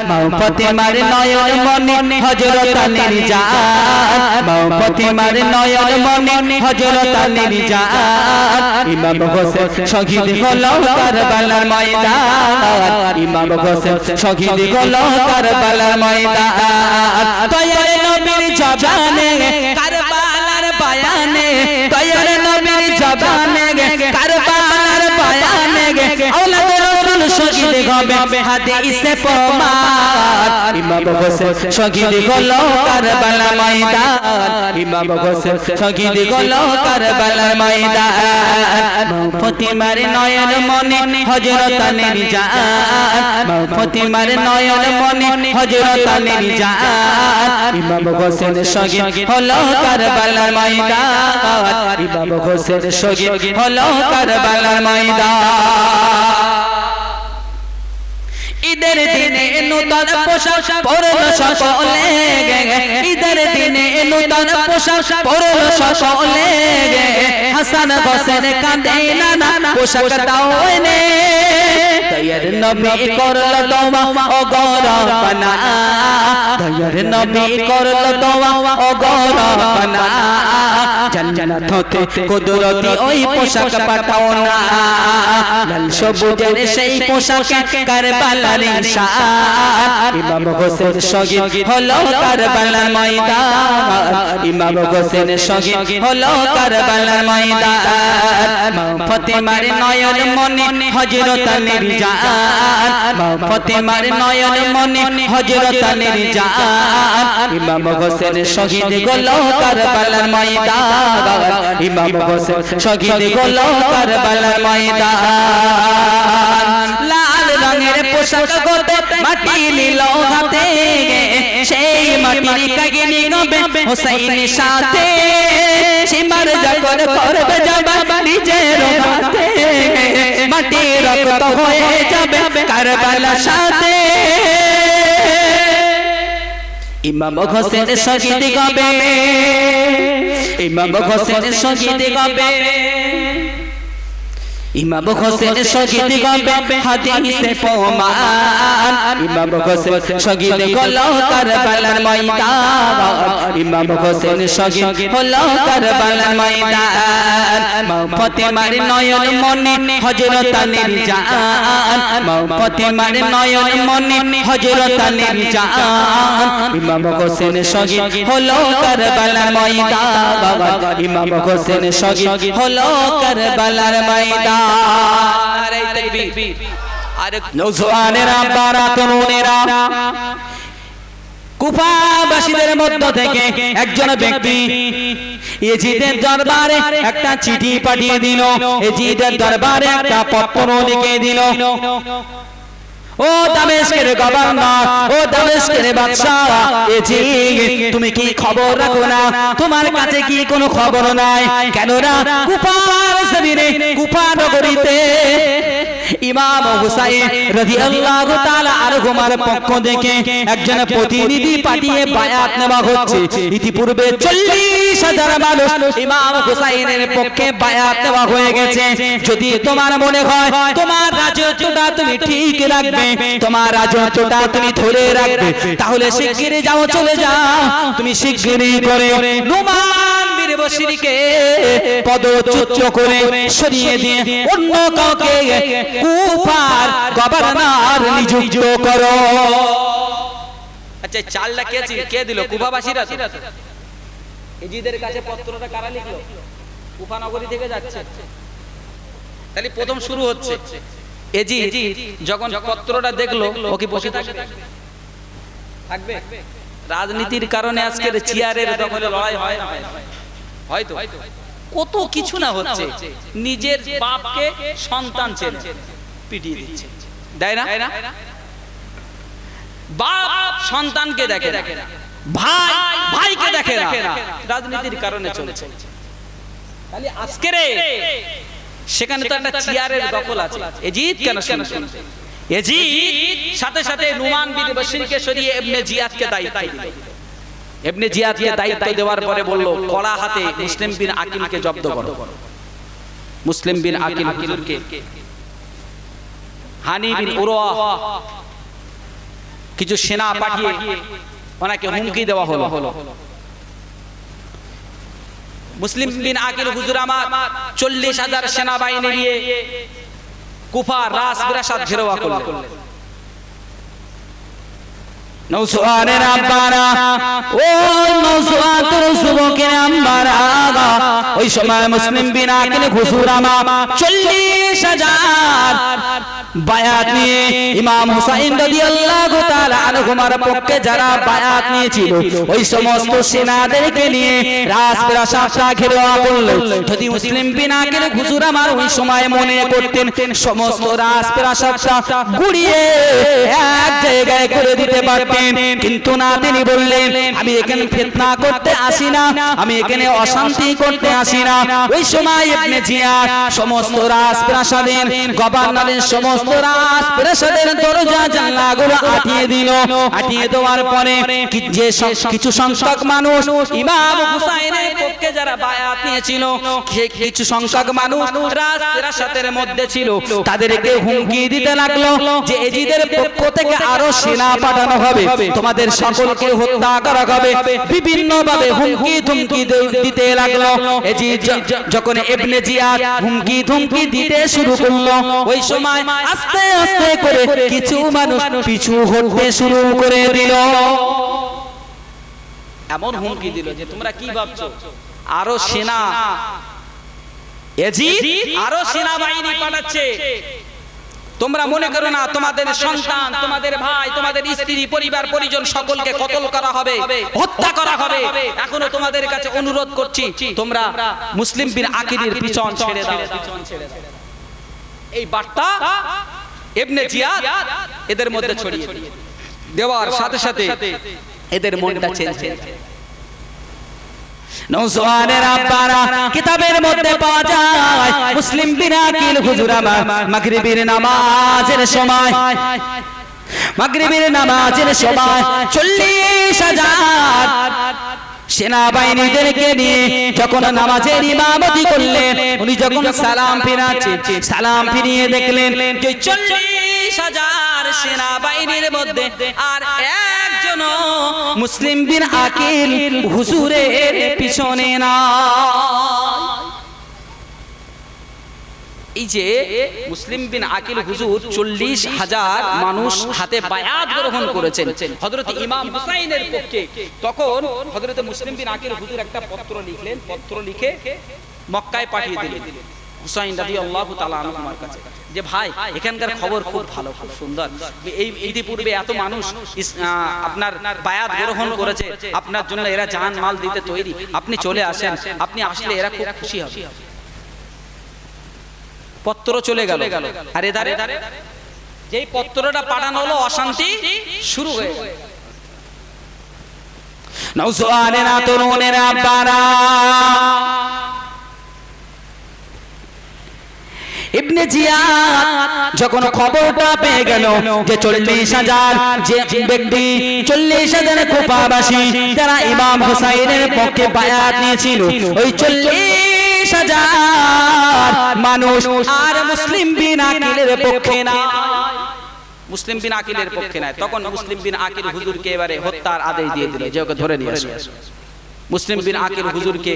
মাও ফাতেমার নয়ন মনে হযরত আলীর জান মাও ফাতেমার নয়ন মনে হযরত আলীর জান ইমাম হোসেন শহীদ হলো কারবালার ময়দান ইমাম হোসেন শহীদ হলো কারবালার ময়দান দয়ার নবীর জবানে কারবালার বয়ানে দয়ার নবীর জবানে কারবালার বয়ানে আওলাদ রাসূল শহীদ হবে হাদিসে প্রমাণ ইমাম হোসেন শহীদ হলো কারবালার ময়দান ইমাম হোসেন শহীদ হলো কারবালার ময়দান ফাতেমার নয়ন মনে হযরত আলীর জান ফাতেমার নয়ন মনে হযরত আলীর জান ইমাম হোসেন শহীদ হলো কারবালার ময়দান ইমাম হোসেন শহীদ হলো কারবালার ময়দান ঈদের দিনে নূতন পোশাক পরলো সকলে ঈদের দিনে নূতন পোশাক পরলো সকলে হাসান হোসেন কাঁদে না পোশাক দাও এনে দয়ার নবী করলো দোয়া ও গৌরবনা দয়ার নবী করলো দোয়া ও গৌরবনা জান্নাত হতে কুদরতি ওই পোশাক পাঠাও না লাল সবুজের সেই পোশাকে কারবালার নিশান ইমাম হোসেন শহীদ হলো কারবালার ময়দান ইমাম হোসেন শহীদ হলো কারবালার ময়দান ফাতেমার নয়ন মনে হযরত আলীর জান ফাতেমার নয়ন মনে হযরত আলীর জান ইমাম হোসেন শহীদ হলো কারবালার ময়দান ইমাম হোসেন শহীদ হলো কারবালার ময়দান লাল রঙের পোশাক গতে মাটি নিল হাতে সেই মাটির কাগিনী নবে হোসেনের সাথে সীমার যখন করবে যাবা নিজের হাতে মাটি রক্ত হয়ে যাবে কারবালার সাথে ইমাম হোসেন শহীদ হবে ইমাম হোসেন শহীদ হবে ইমাম হোসেন শহীদ হবে হাদিসে প্রমাণ ইমাম হোসেন শহীদ হলো কারবালার ময়দান ইমাম হোসেন শহীদ হলো কারবালার ময়দান ফাতেমার নয়ন মনে হযরত আলীর জান ফাতেমার নয়ন মনে হযরত আলীর জান ইমাম হোসেন শহীদ হলো কারবালার ময়দান ইমাম হোসেন শহীদ হলো কারবালার ময়দান নারে তাকবীর আর নওজওয়ানেরা বারা তরুণেরা কুফাবাসীদের মধ্য থেকে একজন ব্যক্তি ইয়াজিদের দরবারে একটা চিঠি পাঠিয়ে দিল ইয়াজিদের দরবারে একটা পত্র লিখে দিল ও দামেস্কের গভর্নর ও দামেস্কের বাদশা ইয়াজিদ তুমি কি খবর রাখো না তোমার কাছে কি কোনো খবর নাই কেন না কুফার জমিনে কুফা নগরীতে ইমাম হুসাইন রাদিয়াল্লাহু তাআলা আনহুমার পক্ষ থেকে একজন প্রতিনিধি পাঠিয়ে বায়াত নেওয়া হচ্ছে ইতিপূর্বে 40,000 মানুষ ইমাম হুসাইনের পক্ষে বায়াত নেওয়া হয়ে গেছে যদি তোমার মনে হয় তোমার রাজত্বটা তুমি ঠিক রাখবে তোমার রাজত্বটা তুমি ধরে রাখবে তাহলে শিগগিরই যাও চলে যাও তুমি শিগগিরই করে নুমান বীর বশিরকে পদচ্যুত করে সরিয়ে দিয়ে অন্য কাউকে কুফার গভর্নর নিযুক্ত করো আচ্ছা চালটা কে দিল কুফাবাসীরা ইয়াজিদের কাছে পত্রটা কারা লিখলো কুফা নগরী থেকে যাচ্ছে তাহলে প্রথম শুরু হচ্ছে ইয়াজিদ যখন পত্রটা দেখলো ও কি বসে থাকবে রাজনীতির কারণে আজকের চেয়ারের দখলে লড়াই হয় না হয়তো কত কিছু না হচ্ছে নিজের বাপকে সন্তান ছেলে পিটিয়ে দিচ্ছে দেয় না বাপ সন্তানকে দেখে না ভাই ভাইকে দেখে না রাজনীতির কারণে চলছে তাহলে আজকের সেখানে তো একটা চেয়ারের দখল আছে ইয়াজিদ কেন শুনছেন ইয়াজিদ সাথে সাথে নুমান বিন বশিরকে সরিয়ে ইবনে জিয়াদকে দায়িত্ব দিল ইবনে জিয়াদকে দায়িত্ব দেওয়ার পরে বলল কড়া হাতে মুসলিম বিন আকিলকে জব্দ করো মুসলিম বিন আকিল হুজুরকে হানি বিন উরওয়া কিছু সেনা পাঠিয়ে ওনাকে হুমকি দেওয়া হলো। মুসলিম বিন আকিল হুজুর আমার 40,000 সেনাবাহিনী নিয়ে কুফা রাস বিরাসাত ঘেরাও করলেন। নওজোয়ানের আব্বারা, ও নওজোয়ানের যুবকের আব্বারা, ওই সময় মুসলিম বিন আকিল হুজুর আমার 40,000 বায়াত নিয়ে ইমাম হুসাইন রাদিয়াল্লাহু তাআলা আনহুমার পক্ষে যারা বায়াত নিয়েছিল ওই সমস্ত সেনাদেরকে নিয়ে রাজপ্রাসাদটা ঘেরাও করলেন। যদি মুসলিম বিন আকিল হুজুর আমার ওই সময় মনে করতেন সমস্ত রাজপ্রাসাদটা গুড়িয়ে এক জায়গায় করে দিতে পারতেন, কিন্তু না, তিনি বললেন আমি এখানে ফিতনা করতে আসি না, আমি এখানে অশান্তি করতে আসি না। ওই সময় ইবনে জিয়াদ সমস্ত রাজপ্রাসাদের গভর্নরের সমস্ত রাজপ্রাসাদের দরজা জানলাগুলো আটকিয়ে দিল। আটকিয়ে দেওয়ার পরে যে কিছু সংখ্যক মানুষ ইমাম হুসাইনের পক্ষে যারা বায়াত নিয়েছিল সেই কিছু সংখ্যক মানুষ রাজপ্রাসাদের মধ্যে ছিল, তাদেরকে হুমকি দিতে লাগলো যে এজিদের পক্ষ থেকে আরো সেনা পাঠানো হবে, তোমাদের সকলকে হত্যা করা হবে। বিভিন্ন ভাবে হুমকি ধুমকি দিতে লাগলো। এজিদ যখন ইবনে জিয়াদ হুমকি ধুমকি দিতে শুরু করলো, ওই সময় আস্তে আস্তে করে কিছু মানুষ পিছু হটতে শুরু করে দিল। এমন হুমকি দিল যে তোমরা কি ভাবছো আরো সেনা, এজিদ আরো সেনাবাহিনী পাঠাচ্ছে, তোমরা মনে করো না তোমাদের সন্তান, তোমাদের ভাই, তোমাদের স্ত্রী, পরিবার পরিজন সকলকে কতল করা হবে, হত্যা করা হবে। এখনো তোমাদের কাছে অনুরোধ করছি তোমরা মুসলিম বিন আকিলের পিছন ছেড়ে দাও। এই বার্তা ইবনে জিয়াদ এদের মধ্যে ছড়িয়ে দেওয়ার সাথে সাথে এদের মনটা চেঞ্জ হয়ে যায়। নওজোয়ানের আব্বারা, কিতাবের মধ্যে পাওয়া যায় মুসলিম বিন আকিল হুজুর আমার মাগরিবের নামাজের সময় 40,000 সেনাবাহিনীদেরকে নিয়ে যখন নামাজের ইমামতি করলেন, উনি যখন সালাম ফিরাচ্ছেন, সালাম ফিরিয়ে দেখলেন যে 40,000 সেনাবাহিনীর মধ্যে আর একজন মুসলিম বিন আকিল হুজুরের পিছনে না। এই যে মুসলিম বিন আকিল হুজুর 40,000 মানুষ হাতে বায়াত গ্রহণ করেছেন হযরত ইমাম হুসাইনের পক্ষে, তখন হযরত মুসলিম বিন আকিল হুজুর একটা পত্র লিখলেন, পত্র লিখে মক্কায় পাঠিয়ে দিলেন হুসাইন রাদিয়াল্লাহু তাআলা আনহুর কাছে, যে ভাই এখানকার খবর খুব ভালো, খুব সুন্দর, এই ইতিপূর্বে এত মানুষ আপনার বায়াত গ্রহণ করেছে, আপনার জন্য এরা জান মাল দিতে তৈরি, আপনি চলে আসেন, আপনি আসলে এরা খুব খুশি হবে। পত্র চলে গেল, আর এধারে যেই পত্রটা পাঠানো হলো অশান্তি শুরু হয়ে গেল। নওজোয়ানেরা, তরুণেরা, আব্বারা, ইবনে জিয়াদ যখন খবরটা পেয়ে গেল যে 40,000 যে ব্যক্তি 40,000 কুফাবাসী যারা ইমাম হুসাইনের পক্ষে বায়াত নিয়েছিল, ওই 40,000 মানুষ আর মুসলিম বিন আকিলের পক্ষে না, মুসলিম বিন আকিলের পক্ষে নাই, তখন মুসলিম বিন আকিল হুজুরকে এবারে হত্যার আদেশ দিয়ে দিল যে ওকে ধরে নিয়ে আসো। মুসলিম বিন আকিল হুজুরকে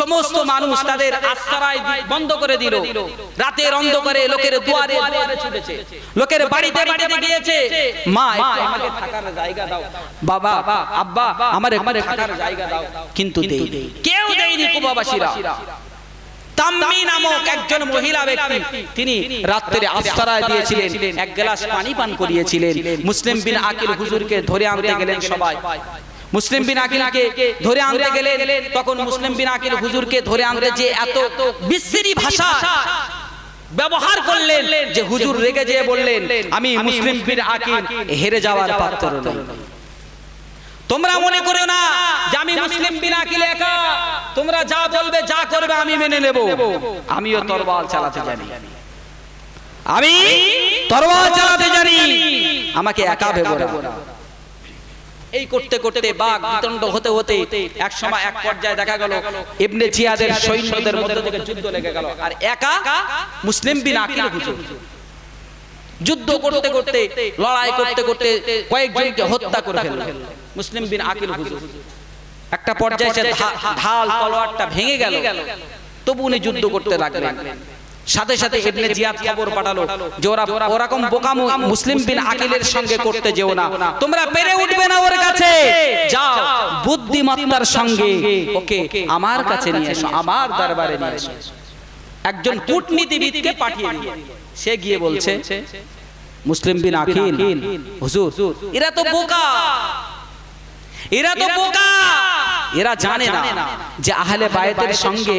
সমস্ত মানুষ তাদের আশ্রয় বন্ধ করে দিল, রাতের অন্ধকারে লোকের দুয়ারে দুয়ারে ছুটেছে, লোকের বাড়িতে বাড়িতে গিয়েছে, মা আমাকে থাকার জায়গা দাও, বাবা আব্বা আমারে থাকার জায়গা দাও, কিন্তু দেয়নি, কেউ দেয়নি কুফাবাসীরা। তাম্মি নামক একজন মহিলা ব্যক্তি, তিনি রাত্রে আশ্রয় দিয়েছিলেন, এক গ্লাস পানি পান করিয়েছিলেন। মুসলিম বিন আকিল হুজুরকে ধরে আনতে গেলেন সবাই, মুসলিম বিন আকিলকে ধরে আনতে গেলেন, তখন মুসলিম বিন আকিল হুজুরকে ধরে আনতে যে এত বিশ্রী ভাষা ব্যবহার করলেন যে হুজুর রেগে যেয়ে বললেন, আমি মুসলিম বিন আকিল হেরে যাওয়ার পাত্র নই, তোমরা মনে করো না যে আমি মুসলিম বিন আকিল একা, তোমরা যা বলবে যা করবে আমি মেনে নেব, আমিও তরবাল চালাতে জানি, আমি তরবাল চালাতে জানি, আমাকে একা ভেবো না। এই করতে করতে বাক বিতণ্ড হতে হতে এক সময় এক পর্যায়ে দেখা গেল ইবনে জিয়াদের সৈন্যদের মধ্যে থেকে যুদ্ধ লেগে গেল, আর একা মুসলিম বিন আকিল হুজুর, যুদ্ধ করতে করতে লড়াই করতে করতে কয়েকজনকে হত্যা করে ফেলল মুসলিম বিন আকিল হুজুর। একটা পর্যায়ে সে ঢাল তলোয়ারটা ভেঙে গেল, তবু উনি যুদ্ধ করতে লাগলেন। সাথে সাথে ইবনে জিয়াদ খবর পাঠালো যে ওরকম বোকামো মুসলিম বিন আকিলের সঙ্গে করতে যেও না, তোমরা পেরে উঠবে না ওর কাছে, যাও বুদ্ধিমত্তার সঙ্গে ওকে আমার কাছে নিয়ে এসো, আমার দরবারে নিয়ে এসো। একজন কূটনীতিবিদকে পাঠিয়ে দিল, সে গিয়ে বলছে মুসলিম বিন আকিল হুজুর, এরা তো বোকা, এরা তো বোকা, এরা জানে না যে আহলে বায়তের সঙ্গে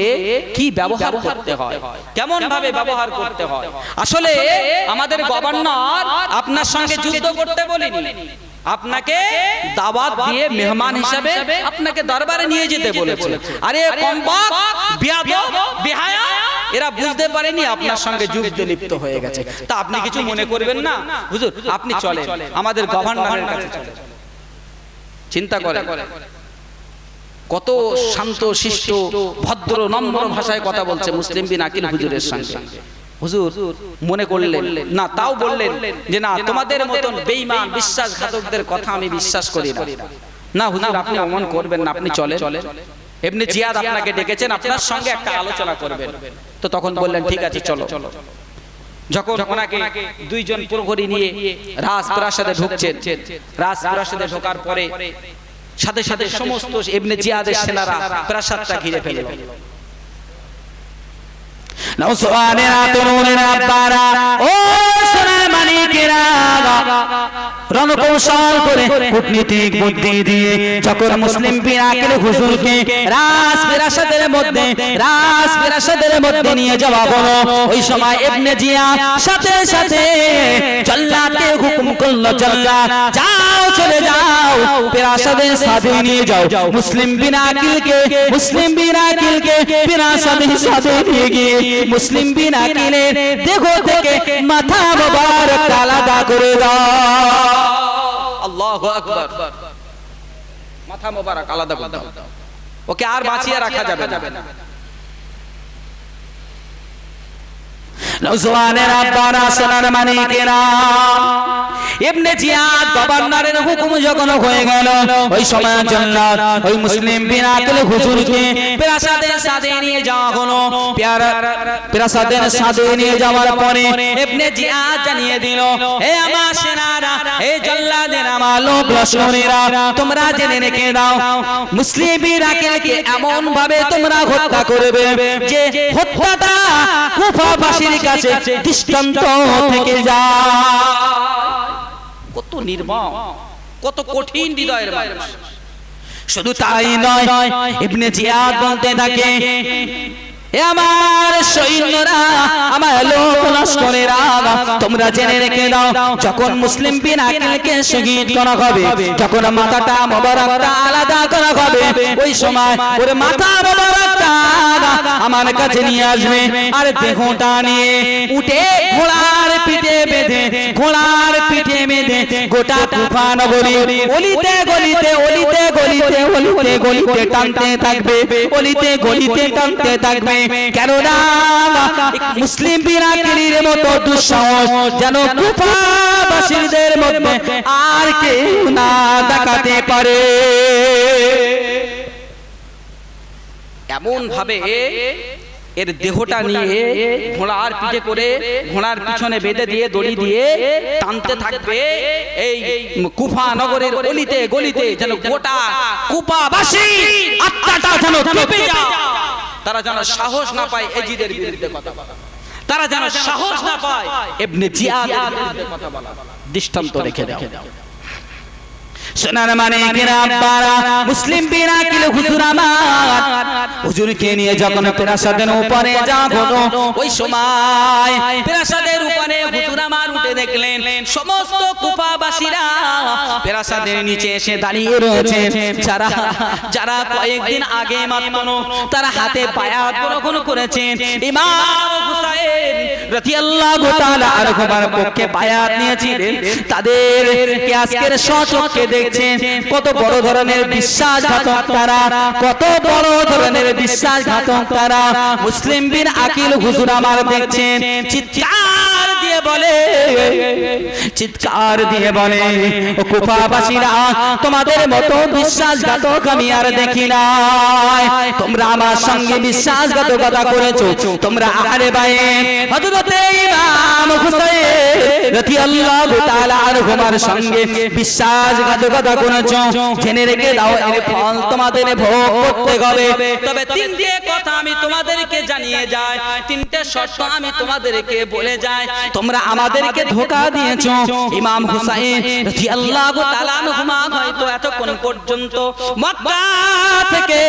কি ব্যবহার করতে হয়, কেমন ভাবে ব্যবহার করতে হয়। আসলে আমাদের গভর্নর আপনার সঙ্গে যুদ্ধ করতে বলেনি, আপনাকে দাওয়াত দিয়ে মেহমান হিসাবে আপনাকে দরবারে নিয়ে যেতে বলেছে। আরে কমবক, বেয়াদব, বেহায়া, এরা বুঝতে পারেনি আপনার সঙ্গে যুদ্ধে লিপ্ত হয়ে গেছে। তা আপনি কিছু মনে করবেন না হুজুর, আপনি চলেন আমাদের গভর্নরের কাছে চলেন। চিন্তা করে কত শান্ত শিষ্ট ভদ্র নম্র ভাষায় কথা বলছে মুসলিম বিন আকিল হুজুরের সঙ্গে। হুজুর মনে করলেন না, তাও বললেন যে না, তোমাদের মতন বেঈমান বিশ্বাসঘাতকদের কথা আমি বিশ্বাস করি না। না হুজুর, আপনি অমন করবেন না, আপনি চলে চলে ইবনে জিয়াদ আপনাকে ডেকেছেন, আপনার সঙ্গে একটা আলোচনা করবেন। তো তখন বললেন ঠিক আছে চলো। যখন ওনাকে দুইজন প্রহরী নিয়ে রাজপ্রাসাদে ঢুকছেন, রাজপ্রাসাদে ঢোকার পরে সাথে সাথে সমস্ত ইবনে জিয়াদের সেনারা প্রাসাদটা ঘিরে ফেলল। নওসওয়ানেরা তরুণেরা আব্বারা ও সোনার মানিকেরা রণকৌশল করে কূটনীতিক বুদ্ধি দিয়ে যখন মুসলিম বিন আকিল হুজুরকে রাজপ্রাসাদের মধ্যে নিয়ে যাওয়া হলো, ওই সময় ইবনে জিয়াদ সাথে সাথে জল্লাদকে হুকুম করলো, জল্লাদ যাও, চলে যাও, প্রাসাদের সাথে নিয়ে যাও মুসলিম বিন আকিলকে প্রাসাদের সাথে নিয়ে গিয়ে মুসলিম বিন আকিলের দেহ থেকে মাথা মোবারক আলাদা করে দাও। আল্লাহু আকবার, মাথা মোবারক আলাদা করে দাও, ওকে আর বাঁচিয়ে রাখা যাবে না। নওজওয়ানের আব্বারা সোনার মানিকেরা, ইবনে জিয়াদ গভর্নরের হুকুম যখন হয়ে গেল, ওই সময় জল্লাদ ওই মুসলিম বিন আকিল হুজুরকে প্রাসাদের সাথে নিয়ে যাওয়া হলো। প্রাসাদের সাথে নিয়ে যাওয়ার পরে ইবনে জিয়াদ জানিয়ে দিল, হে আমার সেনারা, হে জল্লাদের আমার লোক লস্করেরা, তোমরা জেনে রেখে দাও মুসলিম বিন আকিলকে এমন ভাবে তোমরা হত্যা করবে যে হত্যাটা কুফাবাসীর কাছে দৃষ্টান্ত থেকে যায়। কত নির্মম, কত কঠিন হৃদয়ের মানুষ। শুধু তাই নয়, ইবনে জিয়াদ বলতে থাকে, এ আমার সৈন্যরা, আমার লোক লস্করেরা, তোমরা জেনে রেখে দাও যখন মুসলিম বিন আকিলকে শহীদ করা হবে, যখন মাথাটা মোবারকটা আলাদা করা হবে, ওই সময় ওর মাথা মোবারকটা আমার কাছে নিয়ে আসবে, আর দেহটা নিয়ে উঠে ঘোড়ার পিঠে বেঁধে গোটা কুফা নগরী অলিতে গলিতে টানতে থাকবে, টানতে থাকবে। কেননা মুসলিম বিন আকিলের মতো দুঃসাহস যেন কুফাবাসীদের মধ্যে আর কেউ না দেখাতে পারে। এমন ভাবে এর দেহটা নিয়ে ঘোড়ার পিঠে করে ঘোড়ার পিছনে বেঁধে দিয়ে দড়ি দিয়ে টানতে থাকবে এই কুফা নগরের অলিতে গলিতে, যেন গোটা কুফাবাসী আত্মাটা যেন কেঁপে যায়, তারা যেন সাহস না পায় এজিদের বিরুদ্ধে কথা বলা, তারা যেন সাহস না পায় ইবনে জিয়াদের বিরুদ্ধে কথা বলা। দৃষ্টান্ত রেখে দাও। সোনার মানিকেরা আব্বারা, মুসলিম বিন আকিল হুজুর আমার হুজুরকে নিয়ে যখন প্রাসাদের উপরে যাওয়া হলো, ওই সময় প্রাসাদের উপরে হুজুর আমার উঠে দেখলেন সমস্ত কুফাবাসীরা প্রাসাদের নিচে এসে দাঁড়িয়ে রয়েছে। যারা কয়েকদিন আগে মাত্র তারা হাতে বায়াত গ্রহণ করেছেন, ইমাম হুসাইন রাদিয়াল্লাহু তাআলা আনহুর পক্ষে বায়াত নিয়েছিলেন, তাদেরকে আজকের সচক্ষে দেখছেন কত বড় ধরনের বিশ্বাসঘাতক তারা, কত বড় ধরনের বিশ্বাসঘাতক তারা। মুসলিম বিন আকিল হুজুর আমার দেখছেন, চিৎকার দিয়ে বলে, চিৎকার দিয়ে বলে, ও কুফাবাসীরা, তোমাদের মতো বিশ্বাসঘাতক আমি আর দেখি নাই। তোমরা আমার সঙ্গে বিশ্বাসঘাতকতা করেছো। তোমরা আহলে বাইত হযরতে ইমাম হুসাইন রাদিয়াল্লাহু তাআলা আনহুর সঙ্গে বিশ্বাসঘাতকতা করেছো। জেনে রেখে দাও, এর ফল তোমাদের ভোগ করতে হবে। তবে তিনটে কথা আমি তোমাদেরকে জানিয়ে যাই, তিনটে শর্ত আমি তোমাদেরকে বলে যাই। তোমরা আমাদেরকে ধোঁকা দিয়েছো। ইমাম হুসাইন রাদিয়াল্লাহু তাআলা আনহুমা হয়তো এতক্ষণ পর্যন্ত মক্কা থেকে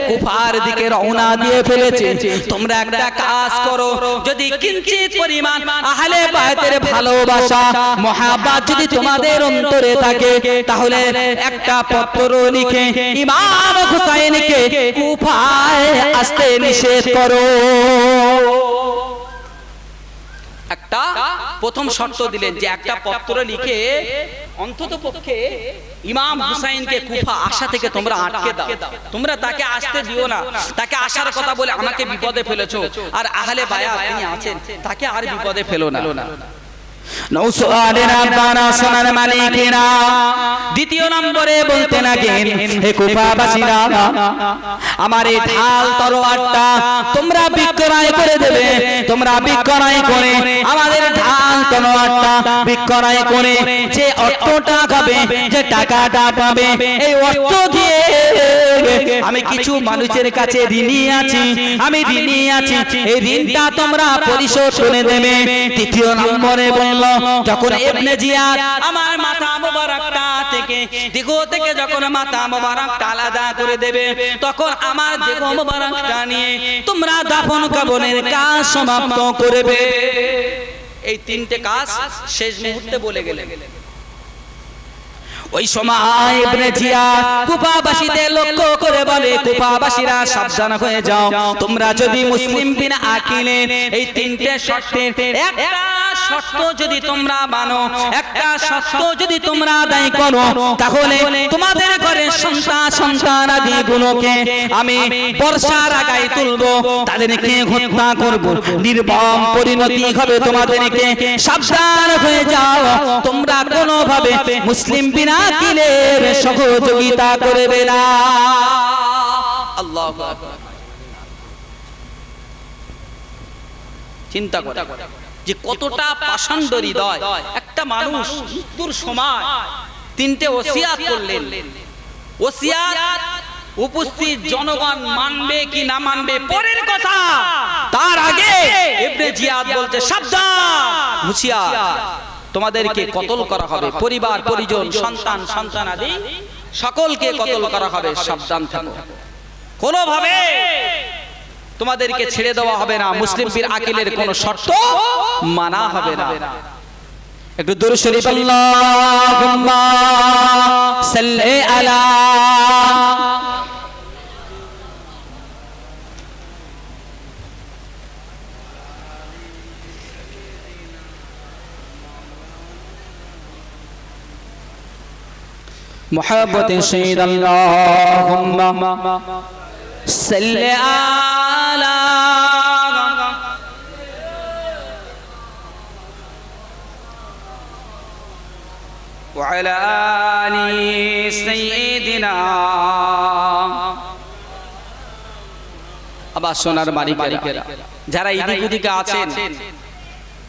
কুফার দিকে রওনা দিয়ে ফেলেছে। তোমরা একটা কাজ করো, যদি কিঞ্চিত পরিমাণ আহলে বাইতের ভালোবাসা মহাব্বত যদি তোমাদের অন্তরে থাকে, তাহলে একটা পত্র লিখে ইমাম হুসাইনকে কুফায় আসতে নিষেধ করো। একটা প্রথম শর্ত দিলেন যে একটা পত্র লিখে অন্তত পক্ষে ইমাম হুসাইনকে কুফা আসা থেকে তোমরা আটকে দাও। তোমরা তাকে আসতে দিও না। তাকে আসার কথা বলে আমাকে বিপদে ফেলেছো, আর আহলে বায়াত তিনি আছেন, তাকে আর বিপদে ফেলো না। দ্বিতীয় নম্বরে বলতে লাগেন, হে কুফাবাসীরা, আমার এই ঢাল তরোয়ারটা তোমরা বিক্রয় করে দেবে। তোমরা বিক্রয় করে আমাদের ঢাল তরোয়ারটা বিক্রয় করে যে অর্থটা পাবে, যে টাকাটা পাবে, এই অর্থ দিয়ে আমি কিছু মানুষের কাছে ঋণী আছি, আমি ঋণী আছি, এই ঋণটা তোমরা পরিশোধ করে দেবে। তৃতীয় নম্বরে বলল, যখন ইবনে জিয়াদ আমার মাথা মোবারকটা থেকে দেহ থেকে যখন মাথা মোবারকটা আলাদা করে দেবে, তখন আমার দেহ মোবারকটা নিয়ে তোমরা দাফন কাফনের কাজ সমাপ্ত করবে। এই তিনটে কাজ শেষ মুহূর্তে বলে গেলেন। ওই সময় ইবনে জিয়াদ কুফাবাসীদের লক্ষ্য করে বলে, কুফাবাসীরা সাবধান হয়ে যাও। তোমরা যদি মুসলিম বিন আকিলের এই তিনটে শর্তের একটা শর্ত যদি তোমরা মানো, একটা শর্ত যদি তোমরা আদায় করো, তাহলে তোমাদের ঘরের সন্তান আদি গুলোকে আমি বর্ষার আগায় তুলবো, তাদেরকে হত্যা করব, নির্মম পরিণতি হবে তোমাদেরকে। সাবধান হয়ে যাও, তোমরা কোনোভাবে মুসলিম বিন আকিলের সহযোগিতা করবে না। আল্লাহু আকবার। চিন্তা করে যে কতটা পাষণ্ড হৃদয় একটা মানুষ মৃত্যুর সময় তিনটে ওসিয়াত করলেন। ওসিয়াত উপস্থিত জনগণ মানবে কি না মানবে পরের কথা, তার আগে ইবনে জিয়াদ বলতে, সাবধান, হুঁশিয়ার, তোমাদেরকে কতল করা হবে, পরিবার পরিজন সন্তান সন্তানাদি সকলকে কতল করা হবে, সাবধান থাকো। কোনোভাবে তোমাদেরকে ছেড়ে দেওয়া হবে না, মুসলিম বীর আকিলের কোন শর্ত মানা হবে না। একটু দুরূদ শরীফ আল্লাহুম্মা সাল্লি আলা محبت سید اللہم صلی علی وعلى آل سیدنا। আবার সোনার মালিকেরা যারা এদিক ওদিকে আছেন,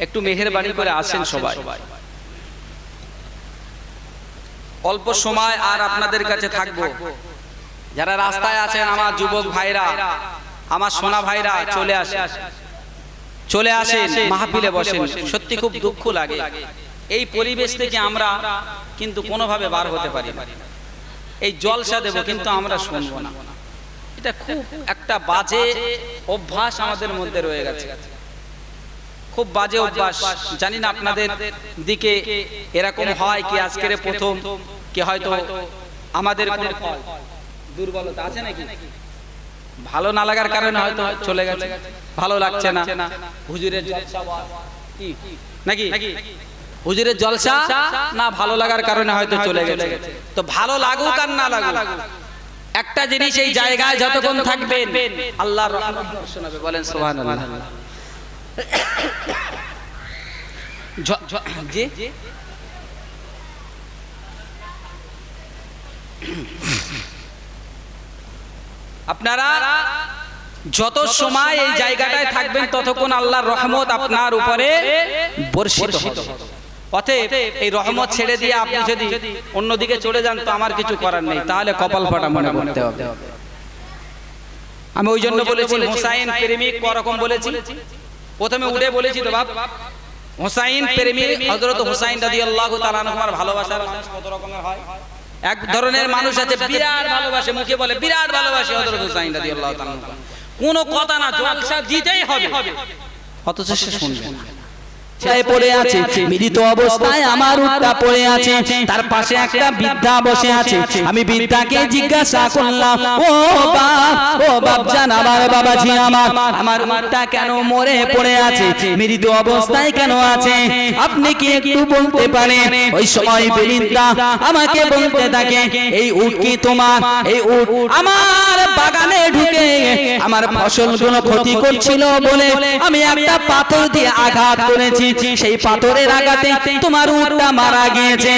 একটু মেহেরবানি করে আসেন সবাই। অল্প সময় আর আপনাদের কাছে থাকবো। যারা রাস্তায় আছেন আমার যুবক ভাইরা, আমার সোনা ভাইরা, চলে আসেন, মাহফিলে বসেন। সত্যি খুব দুঃখ লাগে, এই পরিবেশ থেকে আমরা কিন্তু কোনোভাবে বার হতে পারি না। এই জলসা দেব কিন্তু আমরা শুনবো না। এটা খুব একটা বাজে অভ্যাস আমাদের মধ্যে রয়ে গেছে, খুব বাজে অভ্যাস। জানি না আপনাদের দিকে এরকম হয় কি, আজকের প্রথম কি হয়তো আমাদের কোনো দুর্বলতা আছে নাকি, ভালো না লাগার কারণে হয়তো চলে গেছে, ভালো লাগছে না। হুজুরের জলসা কি নাকি, হুজুরের জলসা না ভালো লাগার কারণে হয়তো চলে গেছে। তো ভালো লাগুক আর না লাগুক, একটা জিনিস এই জায়গায় যতক্ষণ থাকবেন আল্লাহর রহমত দর্শন হবে। বলেন সুবহানাল্লাহ। জি আপনারা যত সময় এই জায়গাটায় থাকবেন ততক্ষণ আল্লাহর রহমত আপনার উপরে বর্ষিত হবে। অতএব এই রহমত ছেড়ে দিয়ে আপনি যদি অন্যদিকে চলে যান তো আমার কিছু করার নেই, তাহলে কপাল ফাটা মনে করতে হবে। আমি ওই জন্য বলেছি হুসাইন প্রেমিক করকম বলেছি, প্রথমে উঠে বলেছি তো বাপ, হুসাইন প্রেমিক হযরত হুসাইন রাদিয়াল্লাহু তাআলা আনহুর ভালোবাসার মানুষ কত রকমের হয়। এক ধরনের মানুষ আছে বিরাট ভালোবাসে, মুখে বলে বিরাট ভালোবাসে হযরত হুসাইন রাদিয়াল্লাহু তাআলা, কোনো কথা না, জলসা দিতেই হবে, অথচ সে শুনবে না। পড়ে আছে মৃত অবস্থায়, আমার উটটা পড়ে আছে, তার পাশে একটা বৃদ্ধা বসে আছে। আমি বৃদ্ধাকে জিজ্ঞাসা করলাম, ও বাপ জান, আমার বাবাজি, আমার উটটা কেন মরে পড়ে আছে, মৃত অবস্থায় কেন আছে, আপনি কি একটু বলতে পারেন? ওই সময় বৃদ্ধা আমাকে বলতে থাকে, এই উট কি তোমার? এই উট আমার বাগানে ঢুকে আমার ফসলগুলো ক্ষতি করছিল বলে আমি একটা পাথর দিয়ে আঘাত করেছি, সেই পাথরের আঘাতে তোমার উটটা মারা গিয়েছে।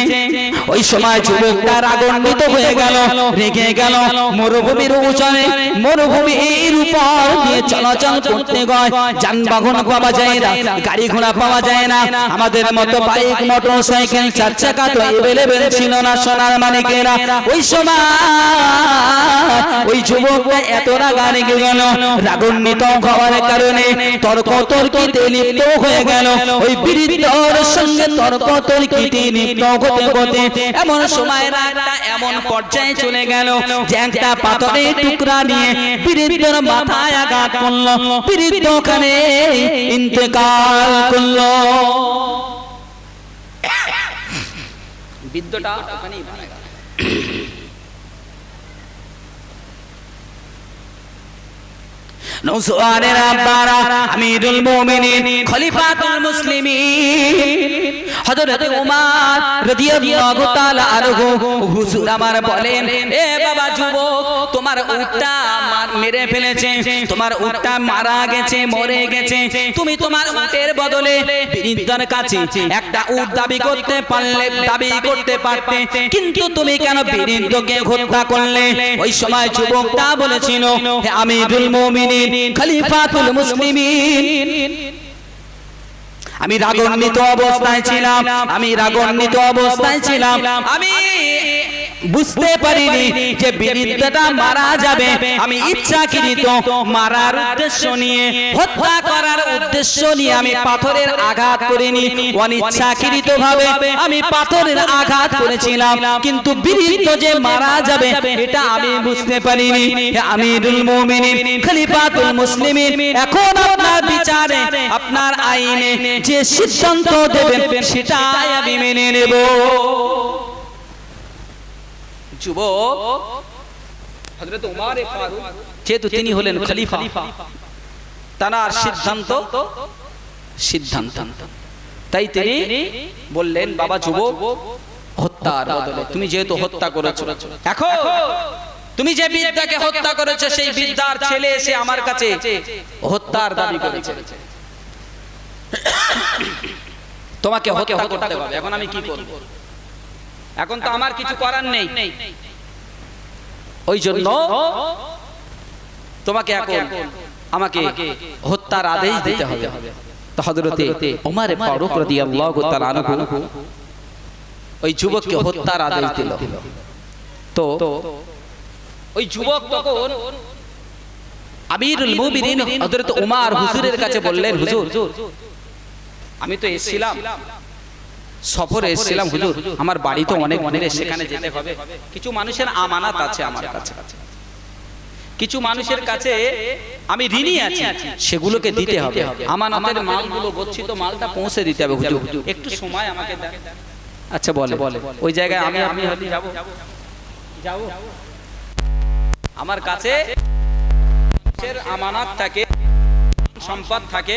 ওই সময় যুবকটা রাগান্বিত হয়ে গেল, রেগে গেল। মরুভূমির উচনে, মরুভূমির উপর দিয়ে চলাচল করতে গয় যানবাহন পাওয়া যায় না, গাড়ি ঘোড়া পাওয়া যায় না। আমাদের মতো বাইক, মোটরসাইকেল, চার চাকা তো এভেলেবেল ছিল না সোনার মানিকেরা। ওই সময় ওই যুবকটা এত রাগে গেল, রাগান্বিত হওয়ার কারণে তর্কতর্কিতে লিপ্ত হয়ে গেল। ওই বৃদ্ধর সঙ্গে তর্কতর্কিতে লিপ্ত হতে হতে এমন সময় রাগটা এমন পর্যায়ে চলে গেল যে একটা পাথরের টুকরা নিয়ে বৃদ্ধর মাথায় আঘাত করলো, বৃদ্ধ ওখানে ইন্তেকাল করলো। বৃদ্ধটা ওখানেই মারা গেল। নওজোয়ানের আব্বারা, আমিরুল মুমিনিন, খলিফাতুল মুসলিমিন হযরত ওমর রাদিয়াল্লাহু তাআলা আনহু হুজুর আমার বলেন, এ বাবা যুবক, তোমার উটটা মেরে ফেলেছে, তোমার উটটা মারা গেছে, মরে গেছে। তুমি তোমার উটের বদলে বৃদ্ধর কাছে একটা উট দাবি করতে পারতে, কিন্তু তুমি কেন বৃদ্ধকে হত্যা করলে? ওই সময় যুবকটা বলেছিল, হে আমিরুল মুমিনিন, খলিফাতুল মুসলিমিন, আমি রাগান্বিত অবস্থায় ছিলাম, আমি বুঝতে পারিনি যে বৃদ্ধটা মারা যাবে। আমি ইচ্ছাকৃত মারার উদ্দেশ্য নিয়ে, হত্যা করার উদ্দেশ্য নিয়ে আমি পাথরের আঘাত করিনি, অনিচ্ছাকৃতভাবে আমি পাথরের আঘাত করেছিলাম, কিন্তু বৃদ্ধ যে মারা যাবে এটা আমি বুঝতে পারিনি। আমিরুল মুমিনিন, খলিফাতুল মুসলিমিন, এখন আপনার বিচারে, আপনার আইনে যে সিদ্ধান্ত দেবেন সেটাই আমি মেনে নেব। যুবক হযরত ওমর ফারুক, যেহেতু তিনি হলেন খলিফা, তার সিদ্ধান্ত, তাই তিনি বললেন, বাবা যুবক, হত্যার বদলে তুমি যেহেতু হত্যা করেছো, এখন তুমি যে বৃদ্ধাকে হত্যা করেছো সেই বৃদ্ধার ছেলে এসে আমার কাছে হত্যার দাবি করেছে, তোমাকে হত্যা করতে হবে। এখন আমি কি করব? এখন তো আমার কিছু করার নেই, ওই জন্য তোমাকে এখন আমাকে হত্যার আদেশ দিতে হবে। তো হযরতে ওমর ফারুক রাদিয়াল্লাহু তাআলা আনহু ওই যুবককে হত্যার আদেশ দিল। তো ওই যুবক তখন আমিরুল মুমিনিন হযরত ওমর হুজুরের কাছে বললেন, হুজুর, আমি তো এসেছিলাম, সফরে এসেছিলাম হুজুর, আমার বাড়ি তো অনেক দূরে, সেখানে যেতে হবে, কিছু মানুষের আমানত আছে আমার কাছে, কিছু মানুষের কাছে আমি ঋণী আছি, সেগুলোকে দিতে হবে, আমানতের মালগুলো, গচ্ছিত মালটা পৌঁছে দিতে হবে হুজুর, একটু সময় আমাকে দেন। আচ্ছা বলে ওই জায়গায় আমি হয়তো যাব, আমার কাছে আমানত থাকে, সম্পদ থাকে,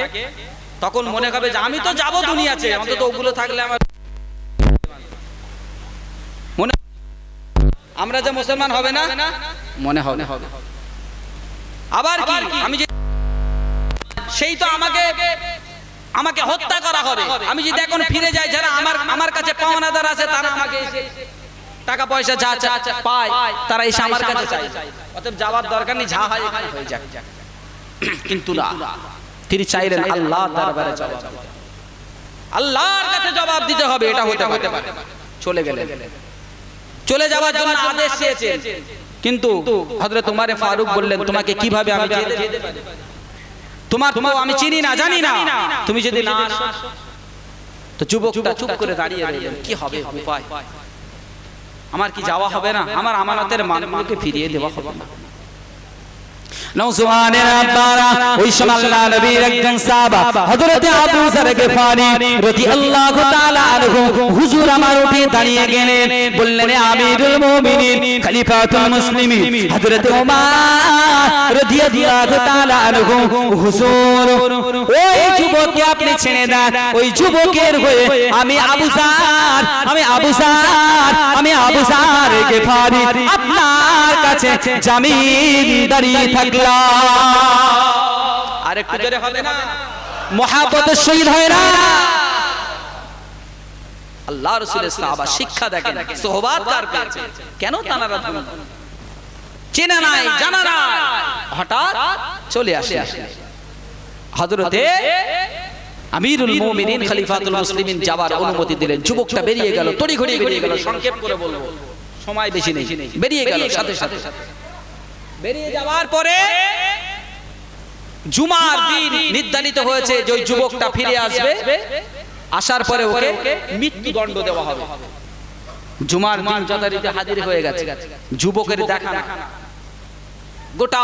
তখন মনে হবে যে আমি তো যাব দুনিয়াতে, অন্তত ওগুলো থাকলে আমার মনে, আমরা যে মুসলমান হবে না মনে হবে। আবার কি আমি যে সেই তো আমাকে আমাকে হত্যা করা হবে। আমি যদি এখন ফিরে যাই, যারা আমার কাছে পাওনাদার আছে তারা আমাকে এসে টাকা পয়সা যা পায় তারা এসে আমার কাছে চায়, অতএব যাওয়ার দরকার নেই, যা হয় এখানে হয়ে যাক। কিন্তু না, তিনি চাইলেন আল্লাহর দরবারে জবাব দিতে, আল্লাহর কাছে জবাব দিতে হবে। এটা হতে পারে। চলে গেলেন, চলে যাওয়ার জন্য আদেশ চেয়েছেন, কিন্তু হযরত ওমর ফারুক বললেন, তোমাকে কিভাবে আমি যেতে পারি? তোমার আমি চিনি না, জানি না, তুমি যদি না আসো। তো যুবকটা চুপ করে দাঁড়িয়ে রইলেন, কি হবে উপায়? আমার কি যাওয়া হবে না? আমার আমানতের মালগুলোকে ফিরিয়ে দেওয়া হবে না? নওজওয়ানের আব্বারা ওই সময় আল্লাহর নবীর একজন সাহাবা হযরত আবু যর গফারি রাদিয়াল্লাহু তাআলা আনহু হুজুর আমার উঠে দাঁড়িয়ে গেলেন, বললেন, আমিরুল মুমিনিন খলিফাতুল মুসলিমিন হযরত ওমর রাদিয়াল্লাহু তাআলা আনহু, হুজুর ওই যুবককে আপনি ছেড়ে দেন। ওই যুবকের হয়ে আমি আবু যর গফারি আপনার কাছে জামিনদারি থাকলাম। আর একটু জোরে হবে না? মুহাব্বতের শহীদ হয় না? আল্লাহর রাসূলের সাহাবা শিক্ষা দেখেন, সোহবাত কার পেয়েছে, কেন তানারা চেনা নাই, জানা নাই, হঠাৎ চলে আসে হযরতে আমিরুল মুমিনিন খলিফাতুল মুসলিমিন যাওয়ার অনুমতি দিলেন। যুবকটা বেরিয়ে গেল, তড়িঘড়ি বেরিয়ে গেল। সংক্ষেপ করে বলবো, সময় বেশি নেই। বেরিয়ে গেল, সাথে সাথে বেরিয়ে যাওয়ার পরে জুমার দিন নির্ধারিত হয়েছে যে ওই যুবকটা ফিরে আসবে, আসার পরে ওকে মৃত্যুদণ্ড দেওয়া হবে। জুমার দিন যথারীতি হাজির হয়ে গেছে, যুবকের দেখা না। গোটা